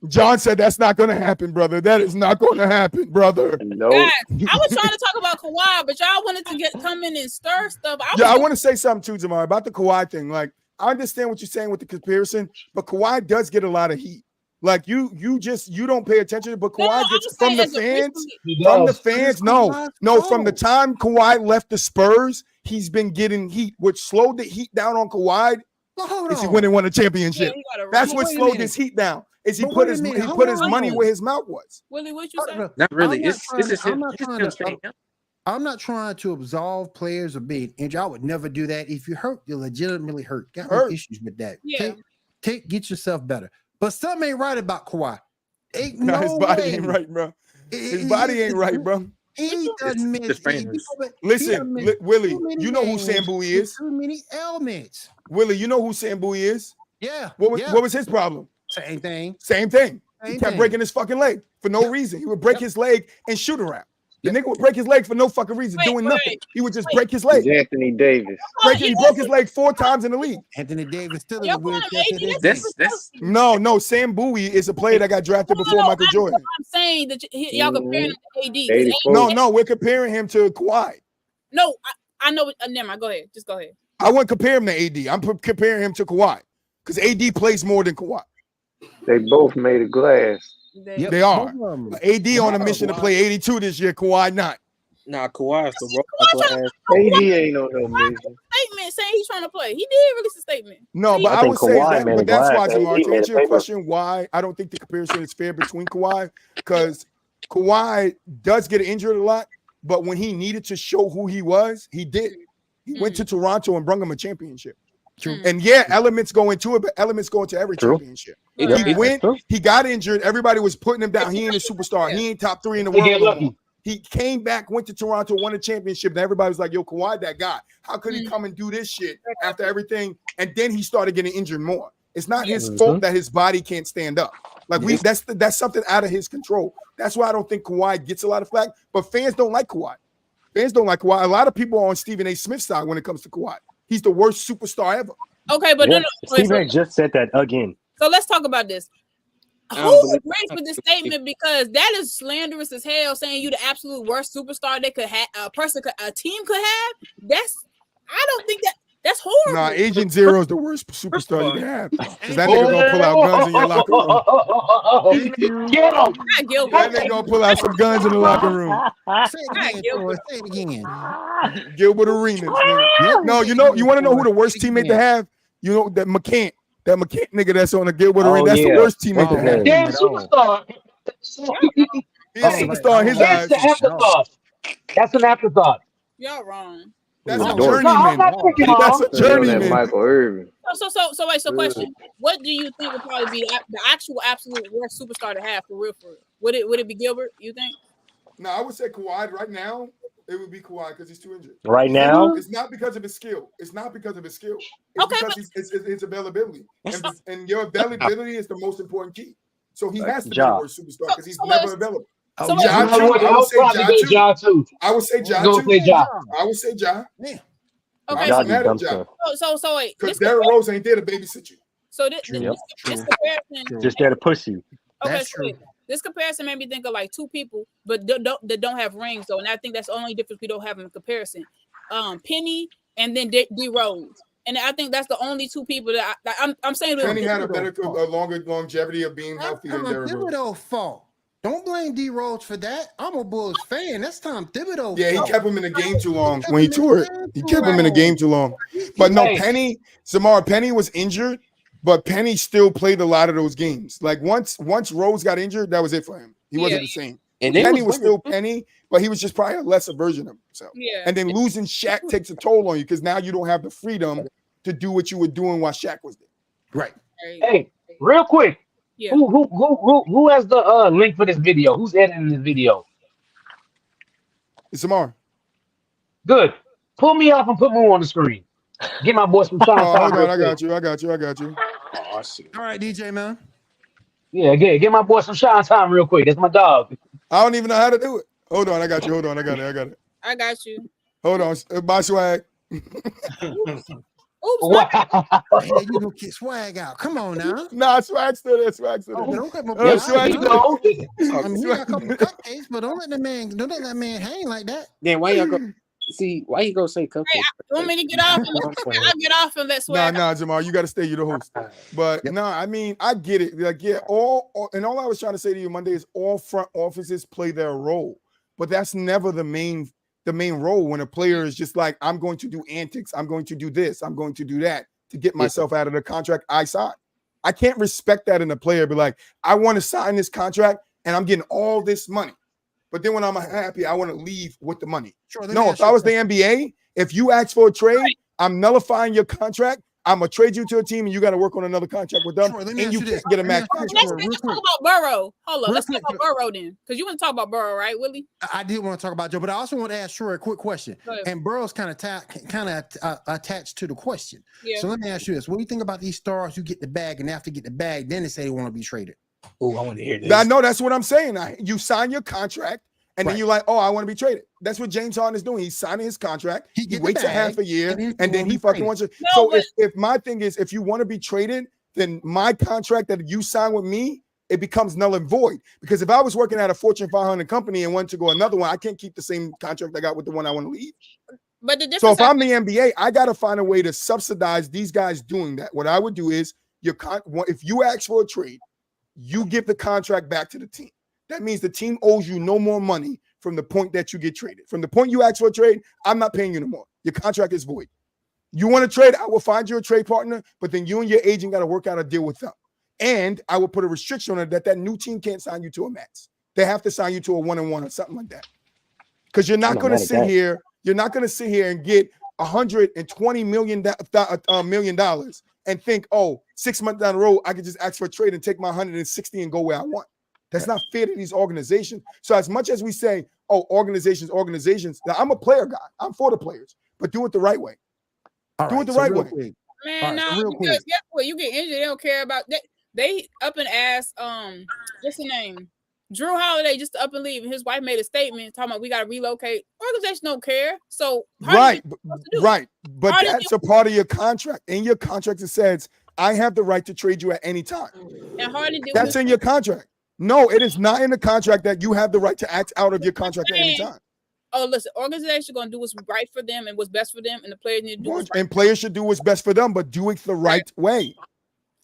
John said that's not going to happen, brother. That is not going to happen, brother. No. Guys, I was trying to talk about Kawhi, but y'all wanted to come in and stir stuff. I want to say something too, Zamar, about the Kawhi thing. Like, I understand what you're saying with the comparison, but Kawhi does get a lot of heat. Like you don't pay attention, but Kawhi gets from the fans. No, from the time Kawhi left the Spurs, he's been getting heat, which slowed the heat down on Kawhi. Is he winning a championship? That's what slowed his heat down. is he put his money where his mouth was. Willie, what you say? Not really. I'm not trying to absolve players of being injured. I would never do that. If you're hurt, you're legitimately hurt. Got no issues with that. Yeah. Get yourself better. But something ain't right about Kawhi. Ain't No, no his body way. ain't right, bro. His body ain't right, bro. He doesn't miss. Listen, Willie, you know who Sam Bowie is? Too many ailments. Willie, you know who Sam Bowie is? Yeah. What was his problem? Same thing. He kept breaking his fucking leg for no reason. He would break his leg and shoot around. The nigga would break his leg for no fucking reason, doing nothing. He would just break his leg. It's Anthony Davis. He broke his leg 4 times in the league. Anthony Davis still in the wheelchair. No. Sam Bowie is a player that got drafted before Michael Jordan. I'm saying that y'all comparing him to AD. No, we're comparing him to Kawhi. No, I know. Never mind. Go ahead. Just go ahead. I wouldn't compare him to AD. I'm comparing him to Kawhi because AD plays more than Kawhi. They both made of glass. They are. AD on a mission to play 82 this year. Kawhi not. Nah, Kawhi's the glass. AD ain't on no mission. Statement saying he's trying to play. He did release a statement. No, but I would say that. But that's why, Jamar, to answer your question, why I don't think the comparison is fair between Kawhi, because Kawhi does get injured a lot, but when he needed to show who he was, he did. He went to Toronto and brought him a championship. True. And yeah, elements go into it, but elements go into every championship. He went, he got injured. Everybody was putting him down. He ain't a superstar. He ain't top 3 in the world. He came back, went to Toronto, won a championship, and everybody was like, yo, Kawhi, that guy. How could he come and do this shit after everything? And then he started getting injured more. It's not his fault that his body can't stand up. Like that's something out of his control. That's why I don't think Kawhi gets a lot of flack, but fans don't like Kawhi. Fans don't like Kawhi. A lot of people are on Stephen A. Smith's side when it comes to Kawhi. He's the worst superstar ever. Okay, but Stephen A. just said that again. So let's talk about this. Who agrees with this statement? Because that is slanderous as hell, saying you the absolute worst superstar they could have, a team could have. I don't think that's horrible. Nah, Agent Zero is the worst superstar you can have. Because that nigga gonna pull out guns in your locker room. Get him. That nigga gonna pull out some guns in the locker room. Say it again. Gilbert Arenas. No, you want to know who the worst teammate to have? You know that McCant. That McCant nigga that's on the Gilbert Arena. That's the worst teammate to have. Damn superstar. He's a superstar in his eyes. That's an afterthought. That's an afterthought. Y'all wrong. That's a journeyman. That's a journeyman. Michael Irvin. So question. What do you think would probably be the actual absolute worst superstar to have for real? Would it be Gilbert, you think? No, I would say Kawhi right now. It would be Kawhi because he's too injured. Right now? It's not because of his skill. It's because because it's availability. And your availability is the most important key. So he has to be the worst superstar because he's never available. I would say Ja too. Yeah. Okay. So wait. Because Derrick Rose ain't there to babysit you. So this comparison just there to push you. Okay, this comparison made me think of like two people, but that don't have rings though, and I think that's the only difference we don't have in comparison. Penny and then D Rose, and I think that's the only two people that I'm saying. Penny had a longer longevity of being healthy than Derrick Rose. Thibodeau fault. Don't blame D Rose for that. I'm a Bulls fan. That's Tom Thibodeau. Yeah, he kept him in the game too long when he toured. He kept him in the game too long. But no, Penny was injured. But Penny still played a lot of those games. Like once Rose got injured, that was it for him. He wasn't the same. And Penny was still Penny, but he was just probably a lesser version of himself. Yeah. And then losing Shaq takes a toll on you because now you don't have the freedom to do what you were doing while Shaq was there. Right. Hey, real quick. Yeah. Who has the link for this video? Who's editing this video? It's Amar. Good. Pull me off and put me on the screen. Get my boy some time. Hold on, I got you. All right, DJ, man. Yeah, get my boy some shine time real quick. That's my dog. I don't even know how to do it. Hold on, I got you. Hold on, I got it. I got you. Hold on, my swag. Oops. Hey, you gonna get swag out. Come on now. Nah, swag still there. Swag still there. Don't cut my swag still there. I mean, you got a couple of cupcakes, but don't let that man hang like that. Then why y'all go? See, why you gonna say cupcakes? Hey, you want me to get off? I'll get off and let swag. Nah, Jamal, you got to stay. You're the host. But no, I mean, I get it. Like, yeah, all I was trying to say to you Monday is all front offices play their role, but that's never the main role. When a player is just like, I'm going to do antics, I'm going to do this, I'm going to do that to get myself out of the contract I signed. I can't respect that in a player. Be like, I want to sign this contract and I'm getting all this money. But then when I'm happy, I want to leave with the money. Sure, no, if I was the NBA, if you ask for a trade, I'm nullifying your contract. I'm going to trade you to a team and you got to work on another contract with them. Sure, and you can't get a max contract. Let's talk about Burrow. Hold on. Let's talk about Burrow then. Because you want to talk about Burrow, right, Willie? I did want to talk about Joe, but I also want to ask Troy a quick question. And Burrow's kind of attached to the question. Yeah. So let me ask you this. What do you think about these stars who get the bag and after get the bag, then they say they want to be traded? Oh, I want to hear this. I know that's what I'm saying. You sign your contract. And then you're like, oh, I want to be traded. That's what James Harden is doing. He's signing his contract. He waits a half a year, and then he fucking wants to. So if my thing is, if you want to be traded, then my contract that you sign with me, it becomes null and void. Because if I was working at a Fortune 500 company and wanted to go another one, I can't keep the same contract I got with the one I want to leave. But the difference. So if I'm the NBA, I got to find a way to subsidize these guys doing that. What I would do is, if you ask for a trade, you give the contract back to the team. That means the team owes you no more money from the point that you get traded. From the point you ask for a trade, I'm not paying you no more. Your contract is void. You want to trade, I will find you a trade partner, but then you and your agent got to work out a deal with them. And I will put a restriction on it that new team can't sign you to a max. They have to sign you to a 1-on-1 or something like that. Because you're not going to sit here. You're not going to sit here and get $120 million and think, oh, 6 months down the road, I could just ask for a trade and take my 160 and go where I want. That's not fair to these organizations. So as much as we say, oh, organizations, now I'm a player guy. I'm for the players, but do it the right way. Do it the right way. Man, no, because guess what? You get injured, they don't care about that. They up and ask, what's the name? Drew Holiday just to up and leave. And his wife made a statement talking about we got to relocate. Organization don't care. So right. But that's a part of your contract. In your contract, it says, I have the right to trade you at any time. And Harden did that's in your contract. No, it is not in the contract that you have the right to act out of your contract at any time. Oh, listen, organization going to do what's right for them and what's best for them, and the players need to do what's right. And players should do what's best for them, but do it the right way.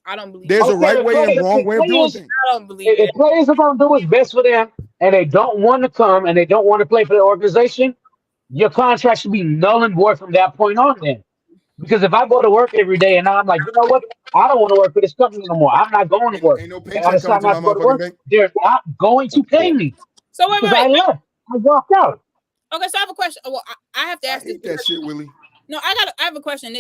I don't believe there's a right way and wrong way of doing things. I don't believe if players are going to do what's best for them and they don't want to come and they don't want to play for the organization, your contract should be null and void from that point on then. Because if I go to work every day and I'm like, you know what? I don't want to work for this company no more. I'm not going to work. Ain't no paycheck coming to my motherfucking bank. They're not going to pay me. So wait. I left. I walked out. Okay, so I have a question. Well, I have to ask this. That shit, Willie. No, I have a question.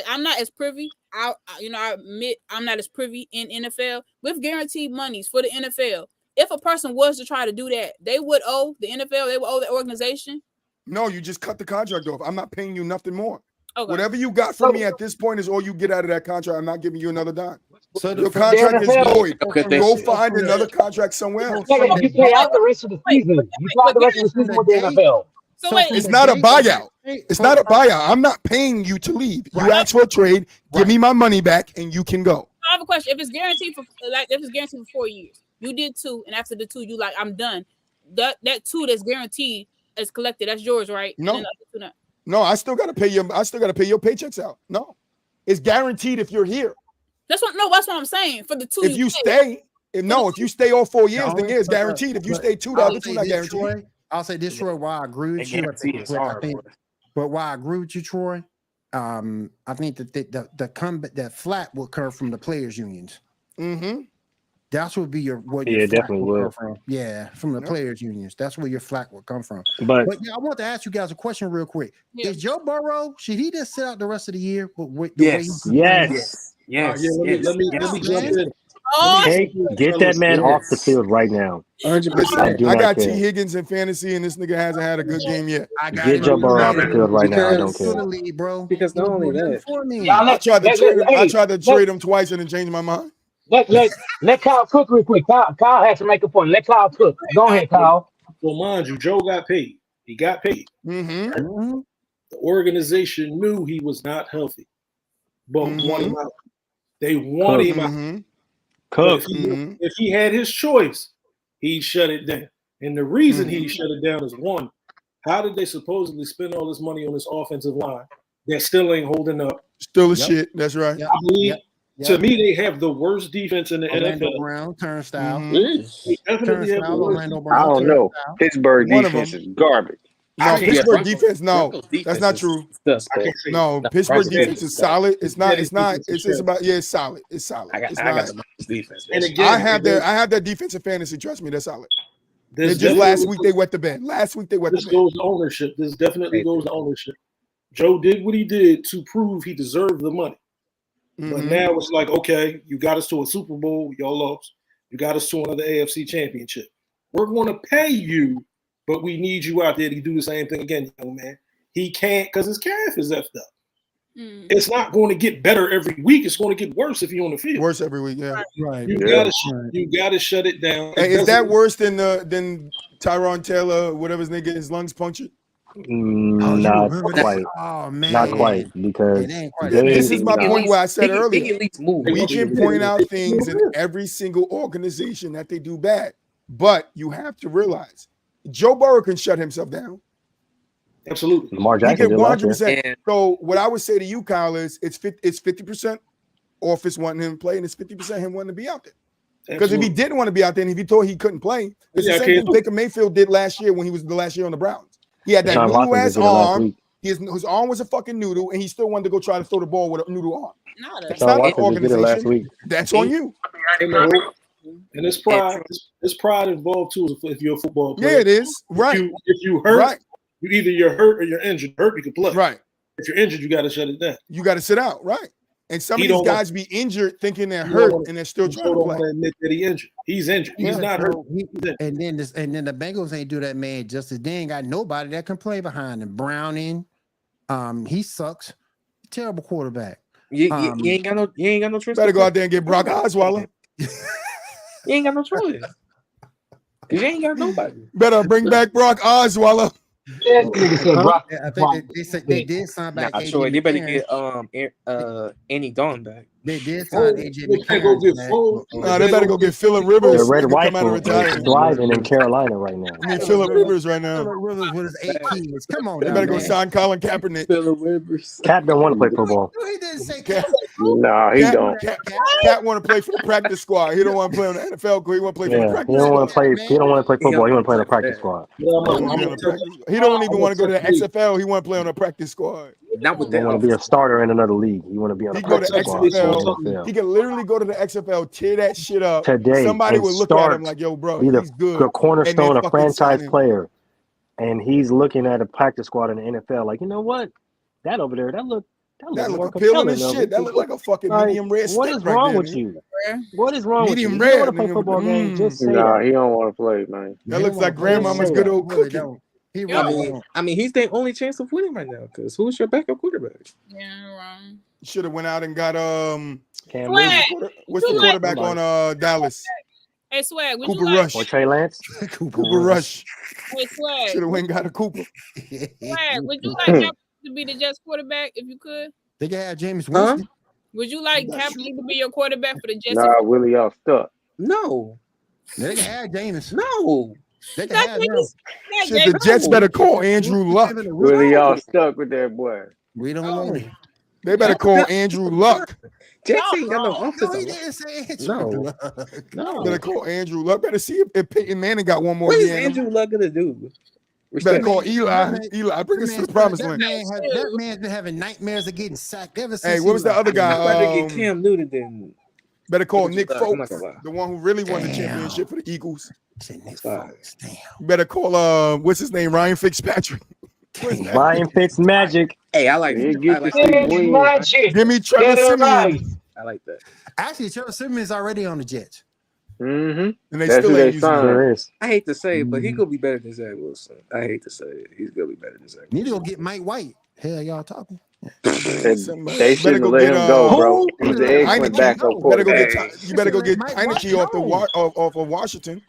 I'm not as privy. I admit I'm not as privy in NFL with guaranteed monies for the NFL. If a person was to try to do that, they would owe the NFL. They would owe the organization. No, you just cut the contract off. I'm not paying you nothing more. Okay. Whatever you got from me at this point is all you get out of that contract. I'm not giving you another dime. So your contract is void. Go find another contract somewhere else. You pay out the rest of the season. You play the rest of the season with the NFL. So wait, it's not a buyout. It's not a buyout. I'm not paying you to leave. You ask for a trade, give me my money back, and you can go. I have a question. If it's guaranteed for 4 years, you did 2, and after the 2, you like, I'm done. That 2 that's guaranteed is collected. That's yours, right? No, I still gotta pay your paychecks out. No, it's guaranteed if you're here. That's what I'm saying. For the 2, if you stay all 4 years, then it's guaranteed. If you stay 2, the other 2 not guaranteed. I'll say this, Troy. Why I agree with you, but why I agree with you, Troy. I think that the comeback that flat will come from the players' unions. Mm-hmm. That's what be your definitely will. From. Yeah, from the players' unions. That's where your flack will come from. But yeah, I want to ask you guys a question real quick. Yeah. Is Joe Burrow, should he just sit out the rest of the year? Yes. Let me jump in. Get that man off the field right now. 100%. I got T. Higgins in fantasy, and this nigga hasn't had a good game yet. Get Joe Burrow off the field right now. I don't care. Bro. Because not only that, I tried to trade him twice and then changed my mind. Let Kyle cook real quick. Kyle has to make a point. Let Kyle cook. Go ahead, Kyle. Well, mind you, Joe got paid. He got paid. Mm-hmm. The organization knew he was not healthy, but want him out. They want him out. Cook. If he had his choice, he'd shut it down. And the reason he shut it down is, one, how did they supposedly spend all this money on this offensive line that still ain't holding up? Still a shit. That's right. I believe. To me, they have the worst defense in the NFL. Brown, turnstile. They definitely have the worst. I don't know. Pittsburgh defense is garbage. No, Pittsburgh defense. No, that's not true. No, Pittsburgh defense is solid. It's not. It's about. Yeah, it's solid. It's solid. I got the defense. And again, I have that defensive fantasy. Trust me, they're solid. Last week they wet the bed. This goes to ownership. This definitely goes to ownership. Joe did what he did to prove he deserved the money. But now it's like, okay, you got us to a Super Bowl, y'all lost. You got us to another AFC championship. We're going to pay you, but we need you out there to do the same thing again, young man. He can't because his calf is effed up. It's not going to get better every week. It's going to get worse if you're on the field. Worse every week, yeah. Right. You got to shut it down. Hey, is that worse than Tyron Taylor, whatever his name, get his lungs punctured? Not quite. Oh man, not quite because this is my point where I said earlier. We can point out things in every single organization that they do bad, but you have to realize Joe Burrow can shut himself down. Absolutely, Lamar Jackson did 100%. So what I would say to you, Kyle, is it's 50% office wanting him to play, and it's 50% him wanting to be out there. Because if he didn't want to be out there, and if he thought he couldn't play, it's the same thing Baker Mayfield did last year when he was the last year on the Browns. He had that noodle ass arm. His arm was a fucking noodle, and he still wanted to go try to throw the ball with a noodle arm. That's not an organization. That's on you. And it's pride. It's pride involved too. If you're a football player, yeah, it is. Right. If you hurt, you're hurt or you're injured. Hurt, you can play. Right. If you're injured, you got to shut it down. You got to sit out. Right. And some of these guys be injured thinking they're hurt and they're still trying to play. Don't admit that he's injured. He's injured. He's not hurt. And then the Bengals ain't do that, man. Just they ain't got nobody that can play behind him. Browning, he sucks. Terrible quarterback. You ain't got no choice. Better go out there and get Brock Osweiler. You ain't got no choice. You ain't got nobody. Better bring back Brock Osweiler. I think they did sign back. Nah, sure. They better get Andy Dalton back. They did sign AJ McCarron. They better go get Phillip Rivers. The red rifle is thriving in Carolina right now. I mean Phillip Rivers right now. Phillip Rivers with his 8 kids. Come on, they better go sign Colin Kaepernick. Phillip Rivers. Cap don't want to play football. He didn't say Nah, he don't. Cap want to play for the practice squad. He don't want to play on the NFL. He want to play for the practice squad. He don't want to play football. He want to play on the practice squad. He don't even want to go to the XFL. He want to play on a practice squad. Not with that. He want to be a starter in another league. He want to be on the practice squad. He can literally go to the XFL, tear that shit up. Today, somebody would look at him like, "Yo, bro, he's good." The cornerstone, a franchise player, and he's looking at a practice squad in the NFL. Like, you know what? That over there, that look appealing as shit. That look like a fucking medium rare. What is wrong with you? What is wrong with you? Medium rare. Want to play football game? Just say nah, he don't want to play, man. That looks like grandmama's good old cooking. I mean, he's the only chance of winning right now. Because who's your backup quarterback? Yeah, wrong. Should have went out and got what's the quarterback on Dallas? Hey, Swag, Cooper Rush or Trey Lance? Cooper Rush. Hey, Swag. Should have went and got a Cooper. Swag, would you like Kaepernick to be the Jets quarterback if you could? They can have James Winston. Would you like Kaepernick to be your quarterback for the Jets? Nah, Willie, y'all stuck. No. They can have James. No. They can have him. Shit, the Jets better call Andrew Luck. Willie, y'all stuck with that boy. We don't know. They better call Andrew Luck. Jets ain't got no offense. No, he didn't say Andrew Luck. No. Better call Andrew Luck. Better see if Peyton Manning got one more year. What is Andrew Luck gonna do? Better call Eli. Eli, bring us to the promised land. That man's been having nightmares of getting sacked ever since. Hey, what was the other guy? Better get Cam Newton than. Better call Nick Foles, the one who really won the championship for the Eagles. Nick Foles. Damn. Better call what's his name? Ryan Fitzpatrick. Ryan Fitzmagic. Hey, I like it. Give me Trevor Siemian. I like that. Actually, Trevor Siemian is already on the Jets. Mm-hmm. And they still ain't using him. I hate to say it, but he could be better than Zach Wilson. I hate to say it. He's gonna be better than Zach Wilson. Need to go get Mike White. Hell, y'all talking? They shouldn't let him go, bro. He's the excellent backup quarterback. You better go get Heineke off of Washington.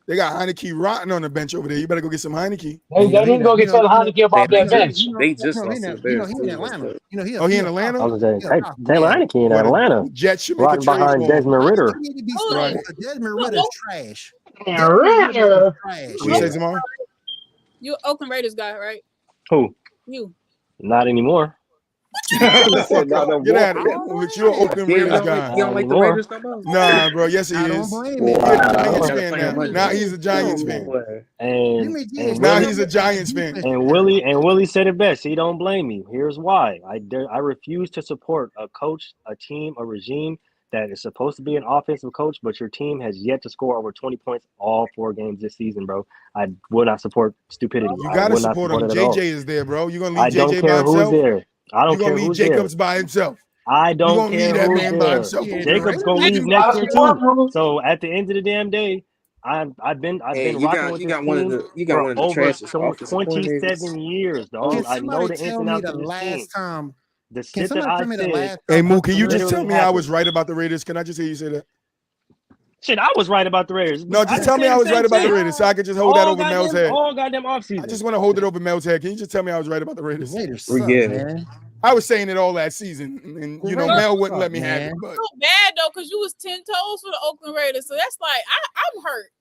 They got Heineke rotting on the bench over there. You better go get some Heineke. They didn't go get some Heineke up off that bench. They just lost to the Bears. He's in Atlanta. He in Atlanta? Taylor Heineke in Atlanta. Jets should make a trade behind Desmond Ritter. Desmond Ritter's trash. Ritter. You say tomorrow? You Oakland Raiders guy, right? Who? You. Not anymore. Get out of here. You're an Oakland Raiders guy. You don't like the Raiders no more? Nah, bro. Yes, he is. He's a Giants fan now. Now he's a Giants fan. And now he's a Giants fan. And Willie said it best. He don't blame me. Here's why. I refuse to support a coach, a team, a regime that is supposed to be an offensive coach, but your team has yet to score over 20 points all 4 games this season, bro. I will not support stupidity. You got to support him. JJ is there, bro. You're going to leave JJ by himself? Who's there. I don't care who's there. You're going to leave Jacobs by himself. I don't care that man by himself. Jacobs going to leave next year, too. So at the end of the damn day, I've been rocking with this team for over 27 years, dog. I know the ins and outs of this team. The shit that I said. Hey, Moo, can you just tell me I was right about the Raiders? Can I just hear you say that? Shit, I was right about the Raiders. No, just tell me I was right about the Raiders so I could just hold that over Mel's head. All goddamn offseason. I just want to hold it over Mel's head. Can you just tell me I was right about the Raiders? Man. I was saying it all last season, and Mel wouldn't let me have it. But. So bad though, because you was 10 toes for the Oakland Raiders, so that's like I'm hurt.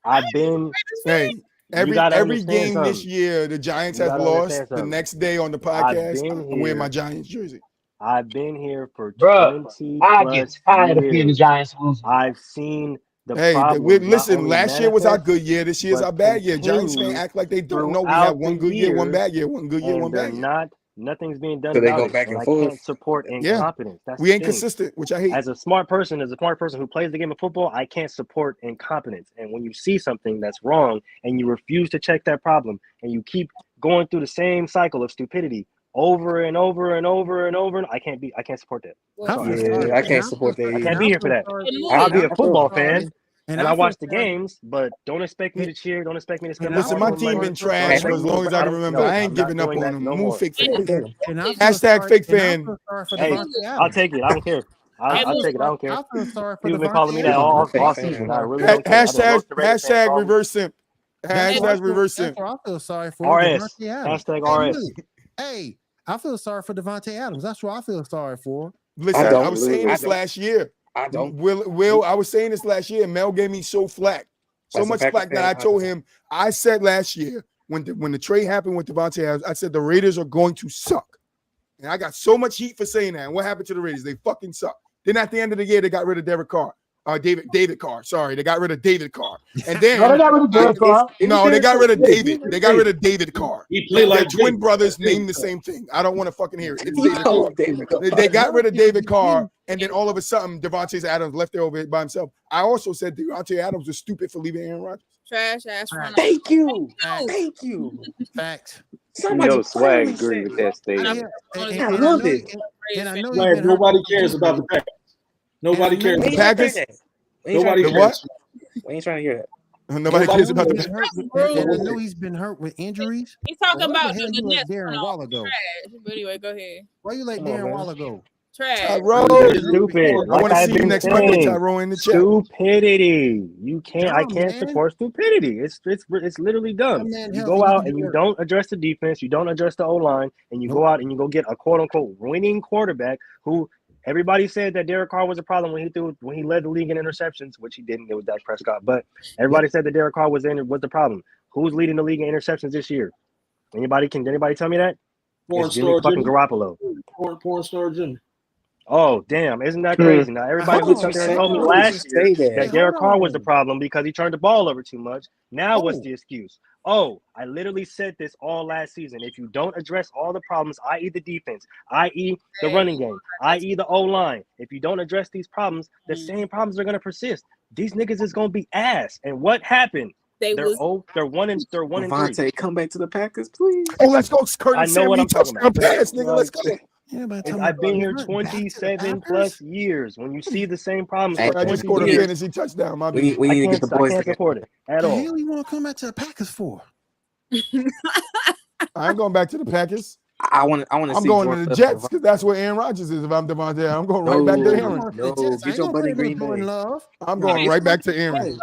Every game this year, the Giants have lost. The next day on the podcast, I'm wearing my Giants jersey. I've been here for 20 I get tired of being the Giants losing. I've seen the problem. Listen, last year was our good year. This year's our bad year. Giants fans act like they don't know. We have one good year, one bad year, one good year, one bad year. Nothing's being done. So they go back and forth. I can't support incompetence. That's we ain't consistent, which I hate. As a smart person who plays the game of football, I can't support incompetence. And when you see something that's wrong and you refuse to check that problem and you keep going through the same cycle of stupidity over and over and over and over, I can't support that. I can't support that. I can't be here for that. I'll be a football fan. And I watch the games, but don't expect me to cheer. Don't expect me to spend. Listen, my team been trash for as long as I can remember. I ain't giving up on them. Move fake fan. Hashtag fake fan. Hey, I'll take it. I don't care. I'll take it. I don't care. You've been calling me that all season. I really don't care. Hashtag reverse simp. Hashtag reverse simp. I feel sorry for RS. Hashtag RS. Hey, I feel sorry for Devontae Adams. That's what I feel sorry for. Listen, I was saying this last year. I don't. Will, I was saying this last year, and Mel gave me so much flack that I told him. I said last year when the trade happened with Devontae Adams, I said the Raiders are going to suck, and I got so much heat for saying that. And what happened to the Raiders? They fucking suck. Then at the end of the year, they got rid of David Carr. David Carr. Sorry, they got rid of David Carr. And then they got rid of David Carr. No, they got rid of David. They got rid of David Carr. He played like twin brothers named the same thing. I don't want to fucking hear it. It's David Carr. They got rid of David Carr, and then all of a sudden, Devontae Adams left there over by himself. I also said Devontae Adams was stupid for leaving Aaron Rodgers. Trash ass. Thank you. Facts. Swag agree with that statement. I love it. And I know nobody cares about the Packers. Nobody cares. The Packers. Nobody cares. We ain't trying to hear that. Nobody cares about the Packers. And I know he's been hurt with injuries. He's talking about the Nets. Darren Waller go. But anyway, go ahead. Why you let Darren Waller go? Trash. Tyrone, stupid. I want to see you next Monday, Tyrone, in the chat. Stupidity. I can't support stupidity. It's literally dumb. You go out and you don't address the defense, you don't address the O-line, and you go out and you go get a quote unquote winning quarterback who everybody said that Derek Carr was a problem when he led the league in interceptions, which he didn't. It was Dak Prescott. But everybody said that Derek Carr was the problem. Who's leading the league in interceptions this year? Anybody tell me that? It's Jimmy fucking Garoppolo. Porn star Jimmy. Oh, damn. Isn't that crazy? Now, everybody was up there and told me last year that Derek Carr was the problem because he turned the ball over too much. Now, what's the excuse? Oh, I literally said this all last season. If you don't address all the problems, i.e. the defense, i.e. the running game, i.e. the O-line, if you don't address these problems, the same problems are going to persist. These niggas is going to be ass. And what happened? They're 1 and 3. Devontae, come back to the Packers, please. Oh, let's go. Curtis I know what I'm talking about. Pass, nigga. Let's go. Yeah, I've been here 27 plus years. When you see the same problems, I just scored a fantasy touchdown. My we need to get the boys. I can't support it at all. What the hell you want to come back to the Packers for? I ain't going back to the Packers. I want to. I'm going to the Jets because that's where Aaron Rodgers is. If I'm Devontae, I'm going right back to Aaron. No, get your buddy Green Bay. I'm going right back to Aaron.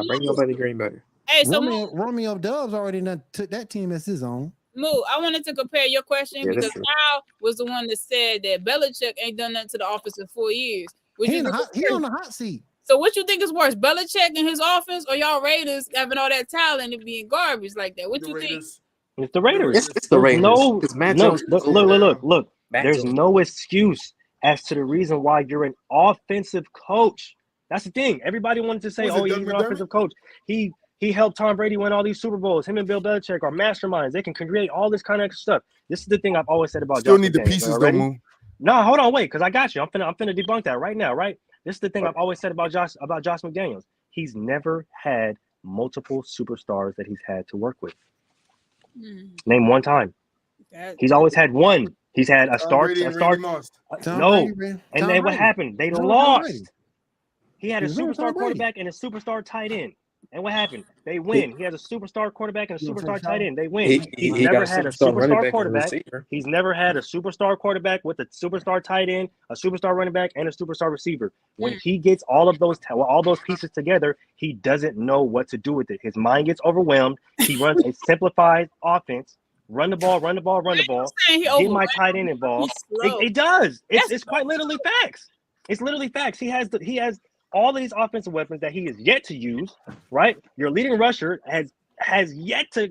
Bring your buddy Green Bay. Hey, so Romeo Doubs already took that team as his own. Moo, I wanted to compare your question because Kyle was the one that said that Belichick ain't done nothing to the offense in 4 years. He on the hot seat. So what you think is worse, Belichick and his offense, or y'all Raiders having all that talent and being garbage like that? What you think? It's the Raiders. It's the Raiders. Look. There's no excuse as to the reason why you're an offensive coach. That's the thing. Everybody wanted to say, "Oh, he's an offensive coach. He helped Tom Brady win all these Super Bowls. Him and Bill Belichick are masterminds. They can create all this kind of stuff." This is the thing I've always said about. Still need the pieces, though, Moon. No, hold on, wait, because I got you. I'm finna debunk that right now, right? This is the thing I've always said about Josh McDaniels. He's never had multiple superstars that he's had to work with. Name one time. He's always had one. He's had a start. No, and then what happened? They lost. He had a superstar quarterback and a superstar tight end. And what happened? They win. He has a superstar quarterback and a superstar tight end. They win. He's never had a superstar quarterback. He's never had a superstar quarterback with a superstar tight end, a superstar running back, and a superstar receiver. When he gets all those pieces together, he doesn't know what to do with it. His mind gets overwhelmed. He runs a simplified offense. Run the ball. Get my tight end involved. It does. It's quite literally facts. It's literally facts. He has all these offensive weapons that he is yet to use, right? Your leading rusher has yet to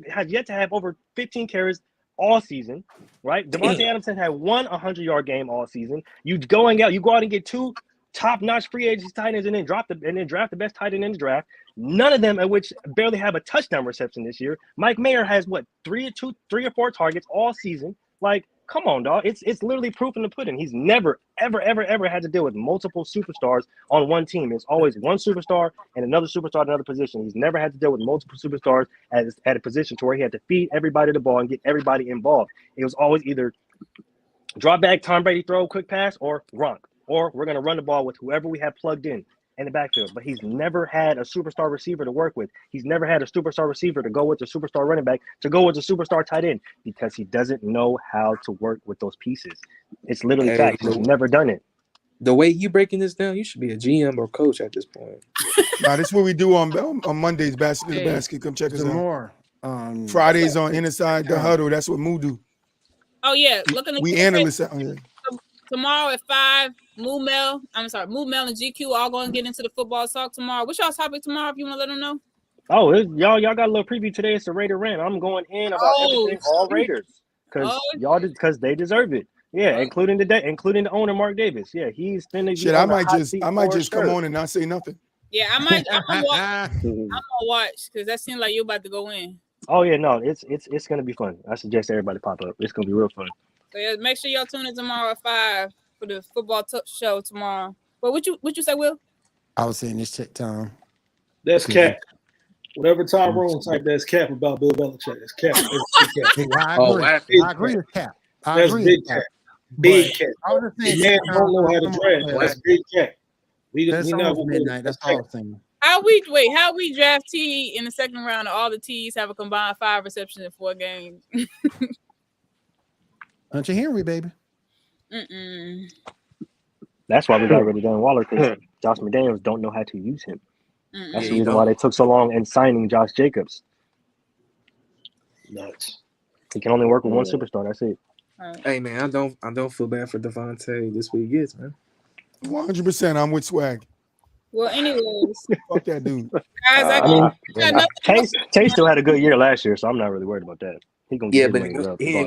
have over 15 carries all season, right? Devontae Adams had one 100-yard game all season. You go out and get two top-notch free agent tight ends and then draft the best tight end in the draft. None of them at which barely have a touchdown reception this year. Mike Mayer has three or four targets all season. Like, come on, dog. It's literally proof in the pudding. He's never, ever had to deal with multiple superstars on one team. It's always one superstar and another superstar at another position. He's never had to deal with multiple superstars at a position to where he had to feed everybody the ball and get everybody involved. It was always either drop back, Tom Brady throw, quick pass, or Gronk. Or we're going to run the ball with whoever we have plugged in the backfield. But he's never had a superstar receiver to work with. He's never had a superstar receiver to go with a superstar running back, to go with a superstar tight end, because he doesn't know how to work with those pieces. It's literally fact. He's never done it. The way you breaking this down, you should be a GM or coach at this point. Nah, this is what we do on Mondays, basket. Come check us out. Fridays on Inside the Huddle. That's what Moo do. Oh, yeah. We analyze that. Tomorrow at 5, Moo Mel and GQ all going to get into the football talk tomorrow. What's y'all's topic tomorrow if you want to let them know? Oh, y'all got a little preview today. It's a Raider rant. I'm going in about everything, all Raiders, because they deserve it. Yeah, including the owner Mark Davis. Yeah, he's finna. Shit, I might just come on and not say nothing. Yeah, I'm gonna watch because that seems like you're about to go in. Oh yeah, no, it's gonna be fun. I suggest everybody pop up. It's gonna be real fun. So yeah, make sure y'all tune in tomorrow at 5 for the football show tomorrow. But what you say, Will? I was saying this check time. That's cap. Whatever Tyrone type, that's cap about Bill Belichick. That's cap. I agree with cap. That's big cap. Big cap. Man don't know how to draft. That's big cap. We not midnight. That's all I'm saying. How we draft T in the second round? All the T's have a combined 5 receptions in 4 games. Hunter Henry, baby. That's why we got rid of Dan Waller, because Josh McDaniels don't know how to use him. That's the reason why they took so long in signing Josh Jacobs. Nuts. He can only work with one superstar. That's it. Hey man, I don't feel bad for Devontae this week, man. 100%. I'm with Swag. Well, anyways, fuck that dude. Guys, Chase still had a good year last year, so I'm not really worried about that. He ain't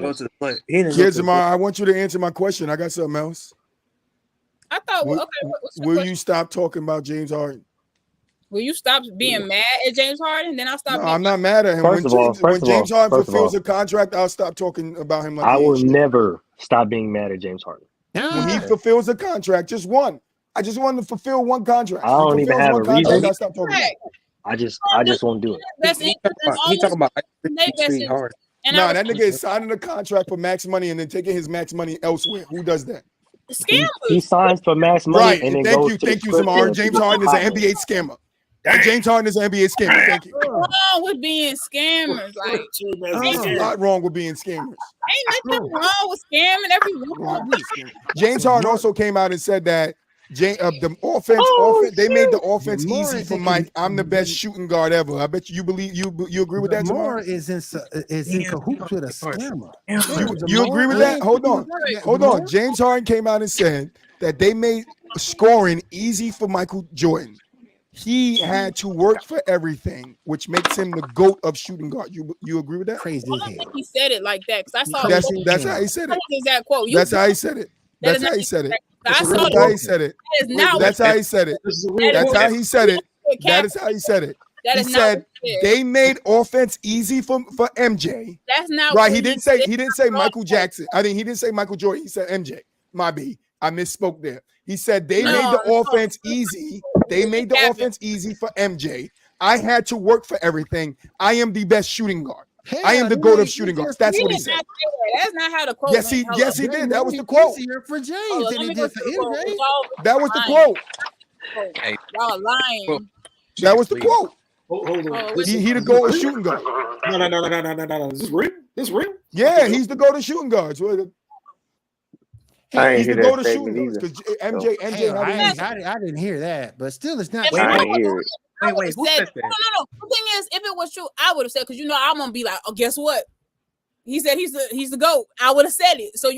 go to the play. Kids, I want you to answer my question. I got something else. I thought, will you stop talking about James Harden? Will you stop being mad at James Harden? Then I'll stop. No, I'm not mad at him. When James Harden fulfills a contract, I'll stop talking about him. I will never stop being mad at James Harden. When he fulfills a contract, just one. I just want to fulfill one contract. I don't even have a reason. I'll stop talking about it. I just won't do it. He talking about Harden. No, that nigga is signing a contract for max money and then taking his max money elsewhere. Who does that? Scammers. He signs for max money. Right. And then thank you, Samar. James Harden is an NBA scammer. James Harden is an NBA scammer. Thank you. What's wrong with being scammers? Like, there's a lot wrong with being scammers. Ain't nothing wrong with scamming. James Harden also came out and said that the offense, they made the offense easy for Mike. I'm the best shooting guard ever. I bet you believe you agree with that. Lamar is in cahoots with a scammer. You agree with that? Hold on. James Harden came out and said that they made scoring easy for Michael Jordan. he had to work for everything, which makes him the GOAT of shooting guard. You agree with that? Crazy. I don't think he said it like that because I saw. That's how he said it. Exact quote. That's how he said it. That's how he said it. That's how he said it. That's how he said it. That's how he said it. That is how he said it. He said they made offense easy for MJ. That's not right. He didn't say Michael Jackson. I mean, he didn't say Michael Jordan. He said MJ. My B. I misspoke there. He said they made the offense easy. They made the offense easy for MJ. I had to work for everything. I am the best shooting guard. I am the GOAT of shooting guards. That's what he said. That's not how the quote. Yes, he did. That was the quote. For James than he did for MJ. That was the quote. Hey, y'all lying. That was the quote. Hold on. He the GOAT of shooting guard. No. Is this real? This real? Yeah, he's the GOAT of shooting guards. I ain't He's hear the that GOAT of shooting statement guards either. because MJ. I didn't hear that, but still, it's not. I didn't hear it. Wait, who said that? No. The thing is, if it was true, I would have said, because I'm gonna be like, oh, guess what? He said he's the GOAT. I would have said it. So I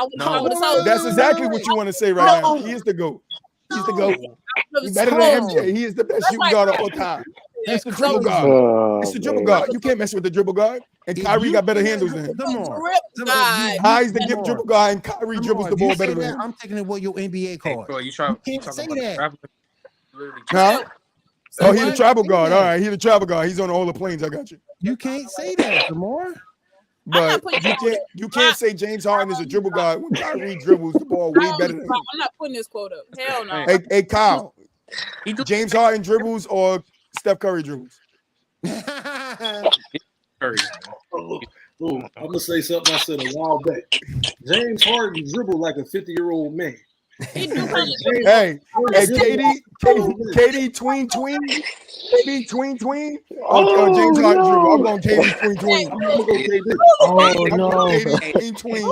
would have told. That's exactly what you want to say right now. He is the GOAT. He's the GOAT. He's better than MJ. He is the best shooting guard of all time. He's the dribble guard. It's the dribble guard. You can't mess with the dribble guard. And Kyrie got better handles than him. Come on. He's the gift dribble guy, and Kyrie dribbles the ball better than him. I'm taking it with your NBA card. Hey, bro, you can't say that. Huh? Oh, he's the tribal guard. All right, he's the tribal guard. He's on all the planes. I got you. You can't say that, Jamar. But you can't say James Harden is a dribble guard when Kyrie dribbles the ball way better than him. I'm not putting this quote up. Hell no. Hey Kyle, James Harden dribbles or Steph Curry dribbles? I'm gonna say something I said a while back. James Harden dribbled like a 50-year-old man. Hey, Katie, tween. Katie, tween. Oh, James Harden dribble. I'm going Katie, tween. I'm gonna go KD. Oh no. Katie, tween.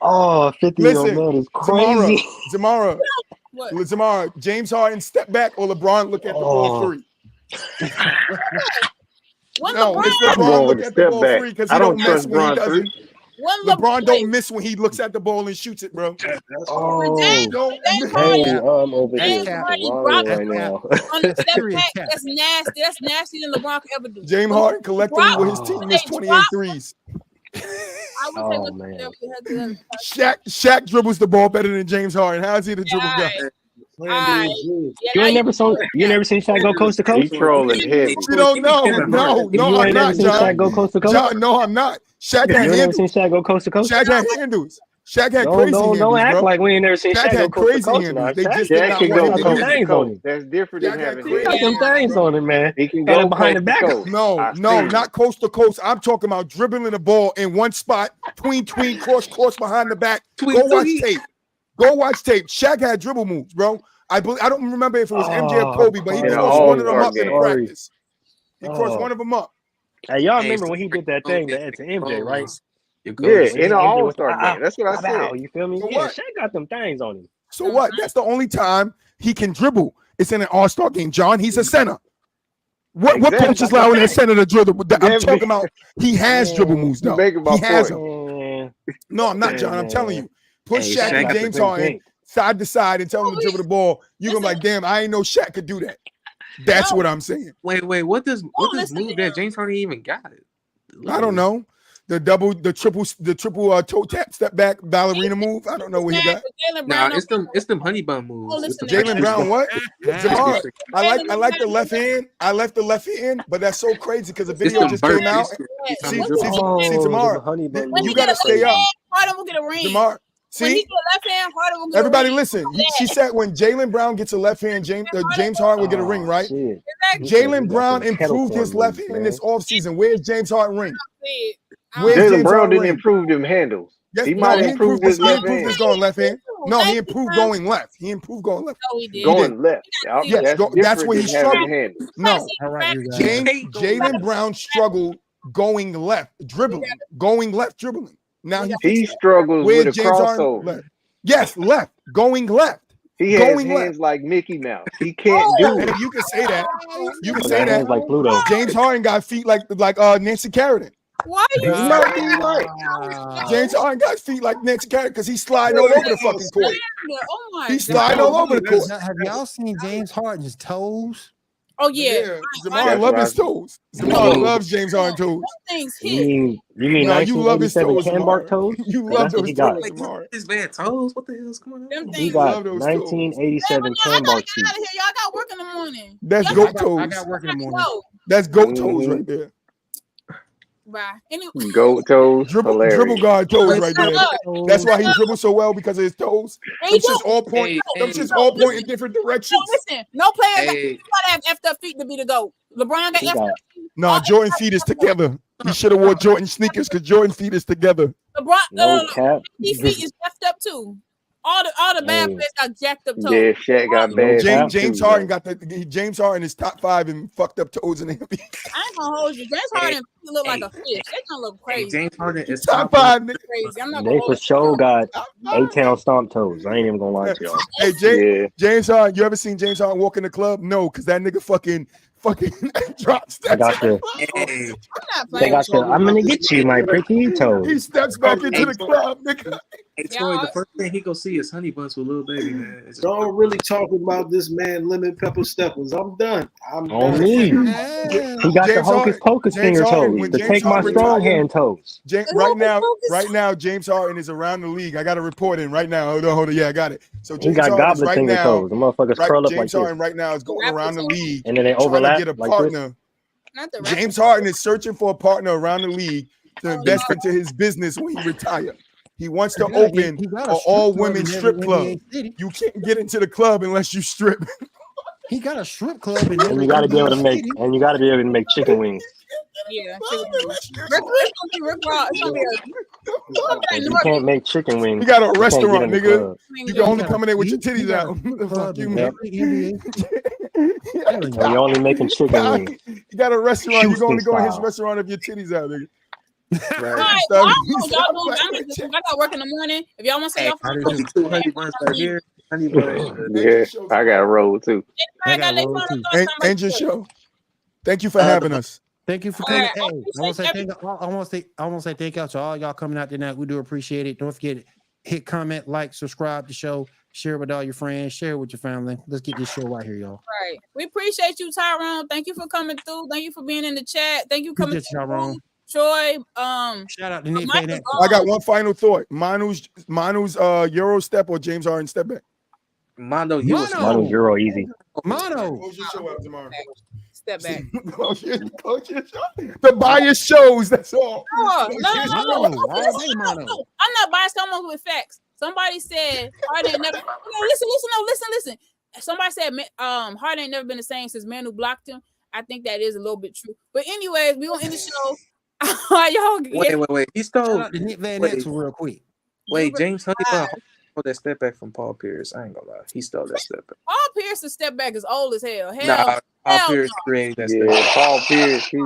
Oh, 50-year-old man is crazy. Zamara, James Harden step back or LeBron look at the ball free? No, it's LeBron look at the ball free because he don't mess when he does it. LeBron don't miss when he looks at the ball and shoots it, bro. Oh, hey, I'm over here right now. That's nasty. That's nastier than LeBron could ever do. James Harden collectively with his team is 28 threes. Oh man. Shaq dribbles the ball better than James Harden. How's he the dribble guy? You ain't never seen Shaq go coast to coast? He's trolling heavy. You don't know. No, I'm not, John. Go coast to coast? John, no, I'm not. Shaq had handles. Seen Shaq go coast to coast? Shaq had handles. Shaq had crazy handles. Don't act bro. like we ain't never seen Shaq go coast to coast. Handles. They just Shaq can go coast to coast. That's different than having he got them things on him, man. He can go behind the back. No, not coast to coast. I'm talking about dribbling the ball in one spot, tween, cross behind the back. Go watch tape. Shaq had dribble moves, bro. I don't remember if it was MJ or Kobe, but he crossed one of them up in the practice. He crossed one of them up. Hey, y'all remember when he did that thing to MJ, right? Yeah, in an All-Star game. That's what I said. You feel me? So yeah, what? Shaq got them things on him. So what? That's the only time he can dribble. It's in an All-Star game, John. He's a center. What coach is allowing that center to dribble? I'm talking about he has dribble moves, though. He has them. No, I'm not, John. I'm telling you. Put Shaq and James Harden side to side and tell him to dribble the ball. You're gonna be like, damn, I ain't know Shaq could do that. That's what I'm saying. Wait, what does move that James Harden even got it? I don't know. The triple toe tap, step back, ballerina move. I don't know what he got. Nah, it's them honey bun moves. Jalen Brown, what? Jamar, I like the left hand. I left the left hand, but that's so crazy because the video just came out. See, Jamar, you gotta stay up. Harden will get a ring. Jamar, see, when he get a left hand, Harden will get everybody a ring. listen. She said when Jalen Brown gets a left hand, James Harden will get a ring, right? Jalen Brown improved his left hand in this offseason. Where's James Harden ring? Jalen Brown didn't improve them handles. Yes, he might improve his left hand. His going left hand. No, he improved going left. He improved going left. No, he did. Going left. Yes, that's where he struggled. No, Jalen Brown struggled going left, dribbling. Now he struggles with a crossover. Yes, left, going left. He has hands like Mickey Mouse. He can't do it. You can say that. You can say that. Like Pluto. James Harden got feet like Nancy Kerrigan. Why you? He might be right. James Harden got feet like Nancy Carey James Harden got feet like Nancy Carey because he's sliding all over the fucking court. Oh my He's sliding all over the court. Have y'all seen James Harden's toes? Oh yeah, Zamar loves his toes. Zamar loves James Harden toes. Things You mean no, you love his 1987 toes, Canbark toes? You love those he got. toes, Zamar. His bad toes. What the hell's going on? He got 1987 Canbark feet. Out of here, y'all got work in the morning. That's goat toes. I got work in the morning. That's goat toes right there. Bye. Anyway. Goat toes. Dribble guard toes right there. That's why he dribbles so well because of his toes. Them shit's all point. Them shit's all point in different directions. Listen, no player got have effed up feet to be the GOAT. LeBron got effed up feet. No, Jordan feet is together. He should have wore Jordan sneakers because Jordan feet is together. LeBron, his feet is effed up too. All the bad players got jacked up toes. Yeah, Shaq got bad. James Harden got that. James Harden is top 5 in fucked up toes in the NBA. I ain't gonna hold you. James Harden look like a fish. They gonna look crazy. James Harden is top 5. Crazy. I'm not They for sure got A-Town stomp toes. I ain't even gonna lie to y'all. Hey, James Harden, you ever seen James Harden walk in the club? No, because that nigga fucking drops. I got the. They got the. I'm gonna get you, my pretty toes. He steps back into the club, nigga. Hey, Troy, the first thing he go see is Honey Buns with Lil Baby, man. Y'all really talking about this man, Lemon Pepper Steppers. I'm done. I'm on done. me. He got the hocus pocus finger toes to take my strong hand toes. Right now, James Harden is around the league. I got a report in right now. Hold on. Yeah, I got it. So he got goblet finger toes. The motherfuckers curl up like James Harden this. right now is going around the league, and then they overlap trying to get a like partner. James Harden is searching for a partner around the league to invest into his business when he retires. He wants to open an all-women strip club. You can't get into the club unless you strip. He got a strip club, and you got to be able to make. And you got to be able to make chicken wings. Yeah, Rick Ross. You can't make chicken wings. You got a restaurant, nigga. You can only come in there with your titties out. Fuck you, man. You're only making chicken wings. You got a restaurant. You can only go in his restaurant if your titties out, nigga. Right. I got work in the morning. If y'all want to say y'all Honey Buns right here. Yeah, I got a roll too. End your show. Thank you for having us. Thank you for coming. Hey, I want to say thank y'all to all y'all coming out tonight. We do appreciate it. Don't forget, hit comment, like, subscribe to the show, share it with all your friends, share it with your family. Let's get this show right here, y'all. Right. We appreciate you, Tyrone. Thank you for coming through. Thank you for being in the chat. Thank you for coming through. Tyrone. Troy, shout out to Nick. I got one final thought. Manu's Euro step or James Harden step back? Manu Euro easy. Manu. Close your show out tomorrow. Step back. The bias shows. That's all. No. I'm not biased. I'm with facts. Somebody said Harden never. Listen. Somebody said Harden ain't never been the same since Manu blocked him. I think that is a little bit true. But anyways, we gonna end the show. Wait. He stole Nick Van Ness real quick. Wait, James Honey Bun that step back from Paul Pierce. I ain't gonna lie. He stole that step back. Paul Pierce's step back is old as hell. Paul Pierce created that step back. Paul Pierce, he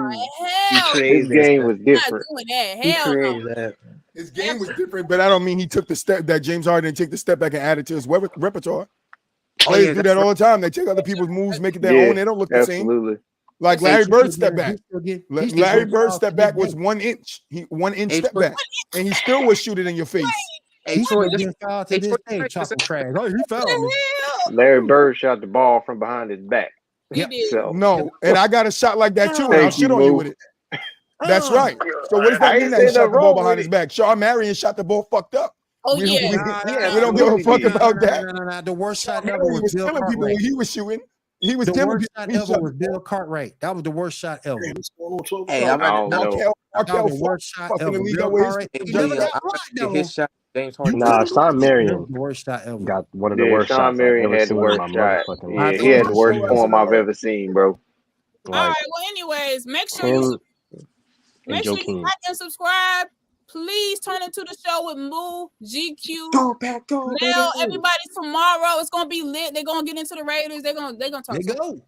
created his game was different. He created that. His game was different, but I don't mean he took the step that James Harden didn't take the step back and added to his repertoire. Players do that all the time. They take other people's moves, make it their own. They don't look the same. Like Larry Bird step back. Larry Bird step back was 1 inch. 1 inch step back, and he still would shoot it in your face. He fouled to this day, chopping trash. Oh, he fouled me. Larry Bird shot the ball from behind his back. Yep. So. No, and I got a shot like that too, and I'll shit on you with it. That's right. So what does that mean that he shot the ball behind his back? Sean Marion shot the ball fucked up. Oh, we don't give a fuck about that. No. The worst shot ever was Bill killing people when he was shooting. He was the worst shot ever was Bill Cartwright. That was the worst shot ever. Hey, I don't know. That was the worst shot ever. Bill Cartwright. His shot. James Harden. Nah, Sean Marion worst shot ever. Got one of the worst shots. Sean Marion had the worst shot. Yeah, he had the worst form I've ever seen, bro. All right. Well, anyways, make sure you like and subscribe. Please turn into the show with MUU, GQ. Go. Now, everybody tomorrow, it's gonna be lit. They're gonna get into the Raiders. They're gonna talk. They're gonna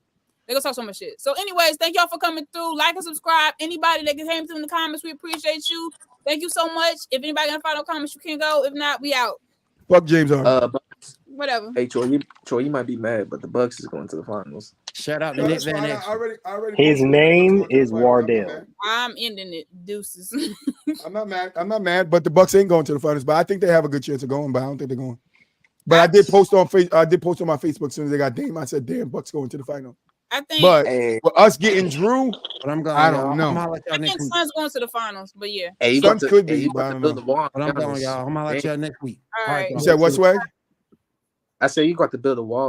talk so much shit. So, anyways, thank y'all for coming through. Like and subscribe. Anybody that came through in the comments, we appreciate you. Thank you so much. If anybody got final comments, you can go. If not, we out. Fuck James Harden. whatever. Hey, Troy, you might be mad, but the Bucks is going to the finals. Shout out to No, Nick that's Van fine. Exel. I already His posted name the Bucks is going to the finals. Wardell. I'm ending it. Deuces. I'm not mad. I'm not mad, but the Bucks ain't going to the finals. But I think they have a good chance of going. But I don't think they're going. But I did post on my Facebook as soon as they got Dame. I said, "Damn, Bucks going to the final." I think. But for us getting Drew, but I'm going. I don't know. I think Suns going to the finals, but yeah. Hey, Suns could be, but I don't know. But I'm going, y'all. I'm gonna let y'all next week. All right. You said what, Sway? I said you got to build a wall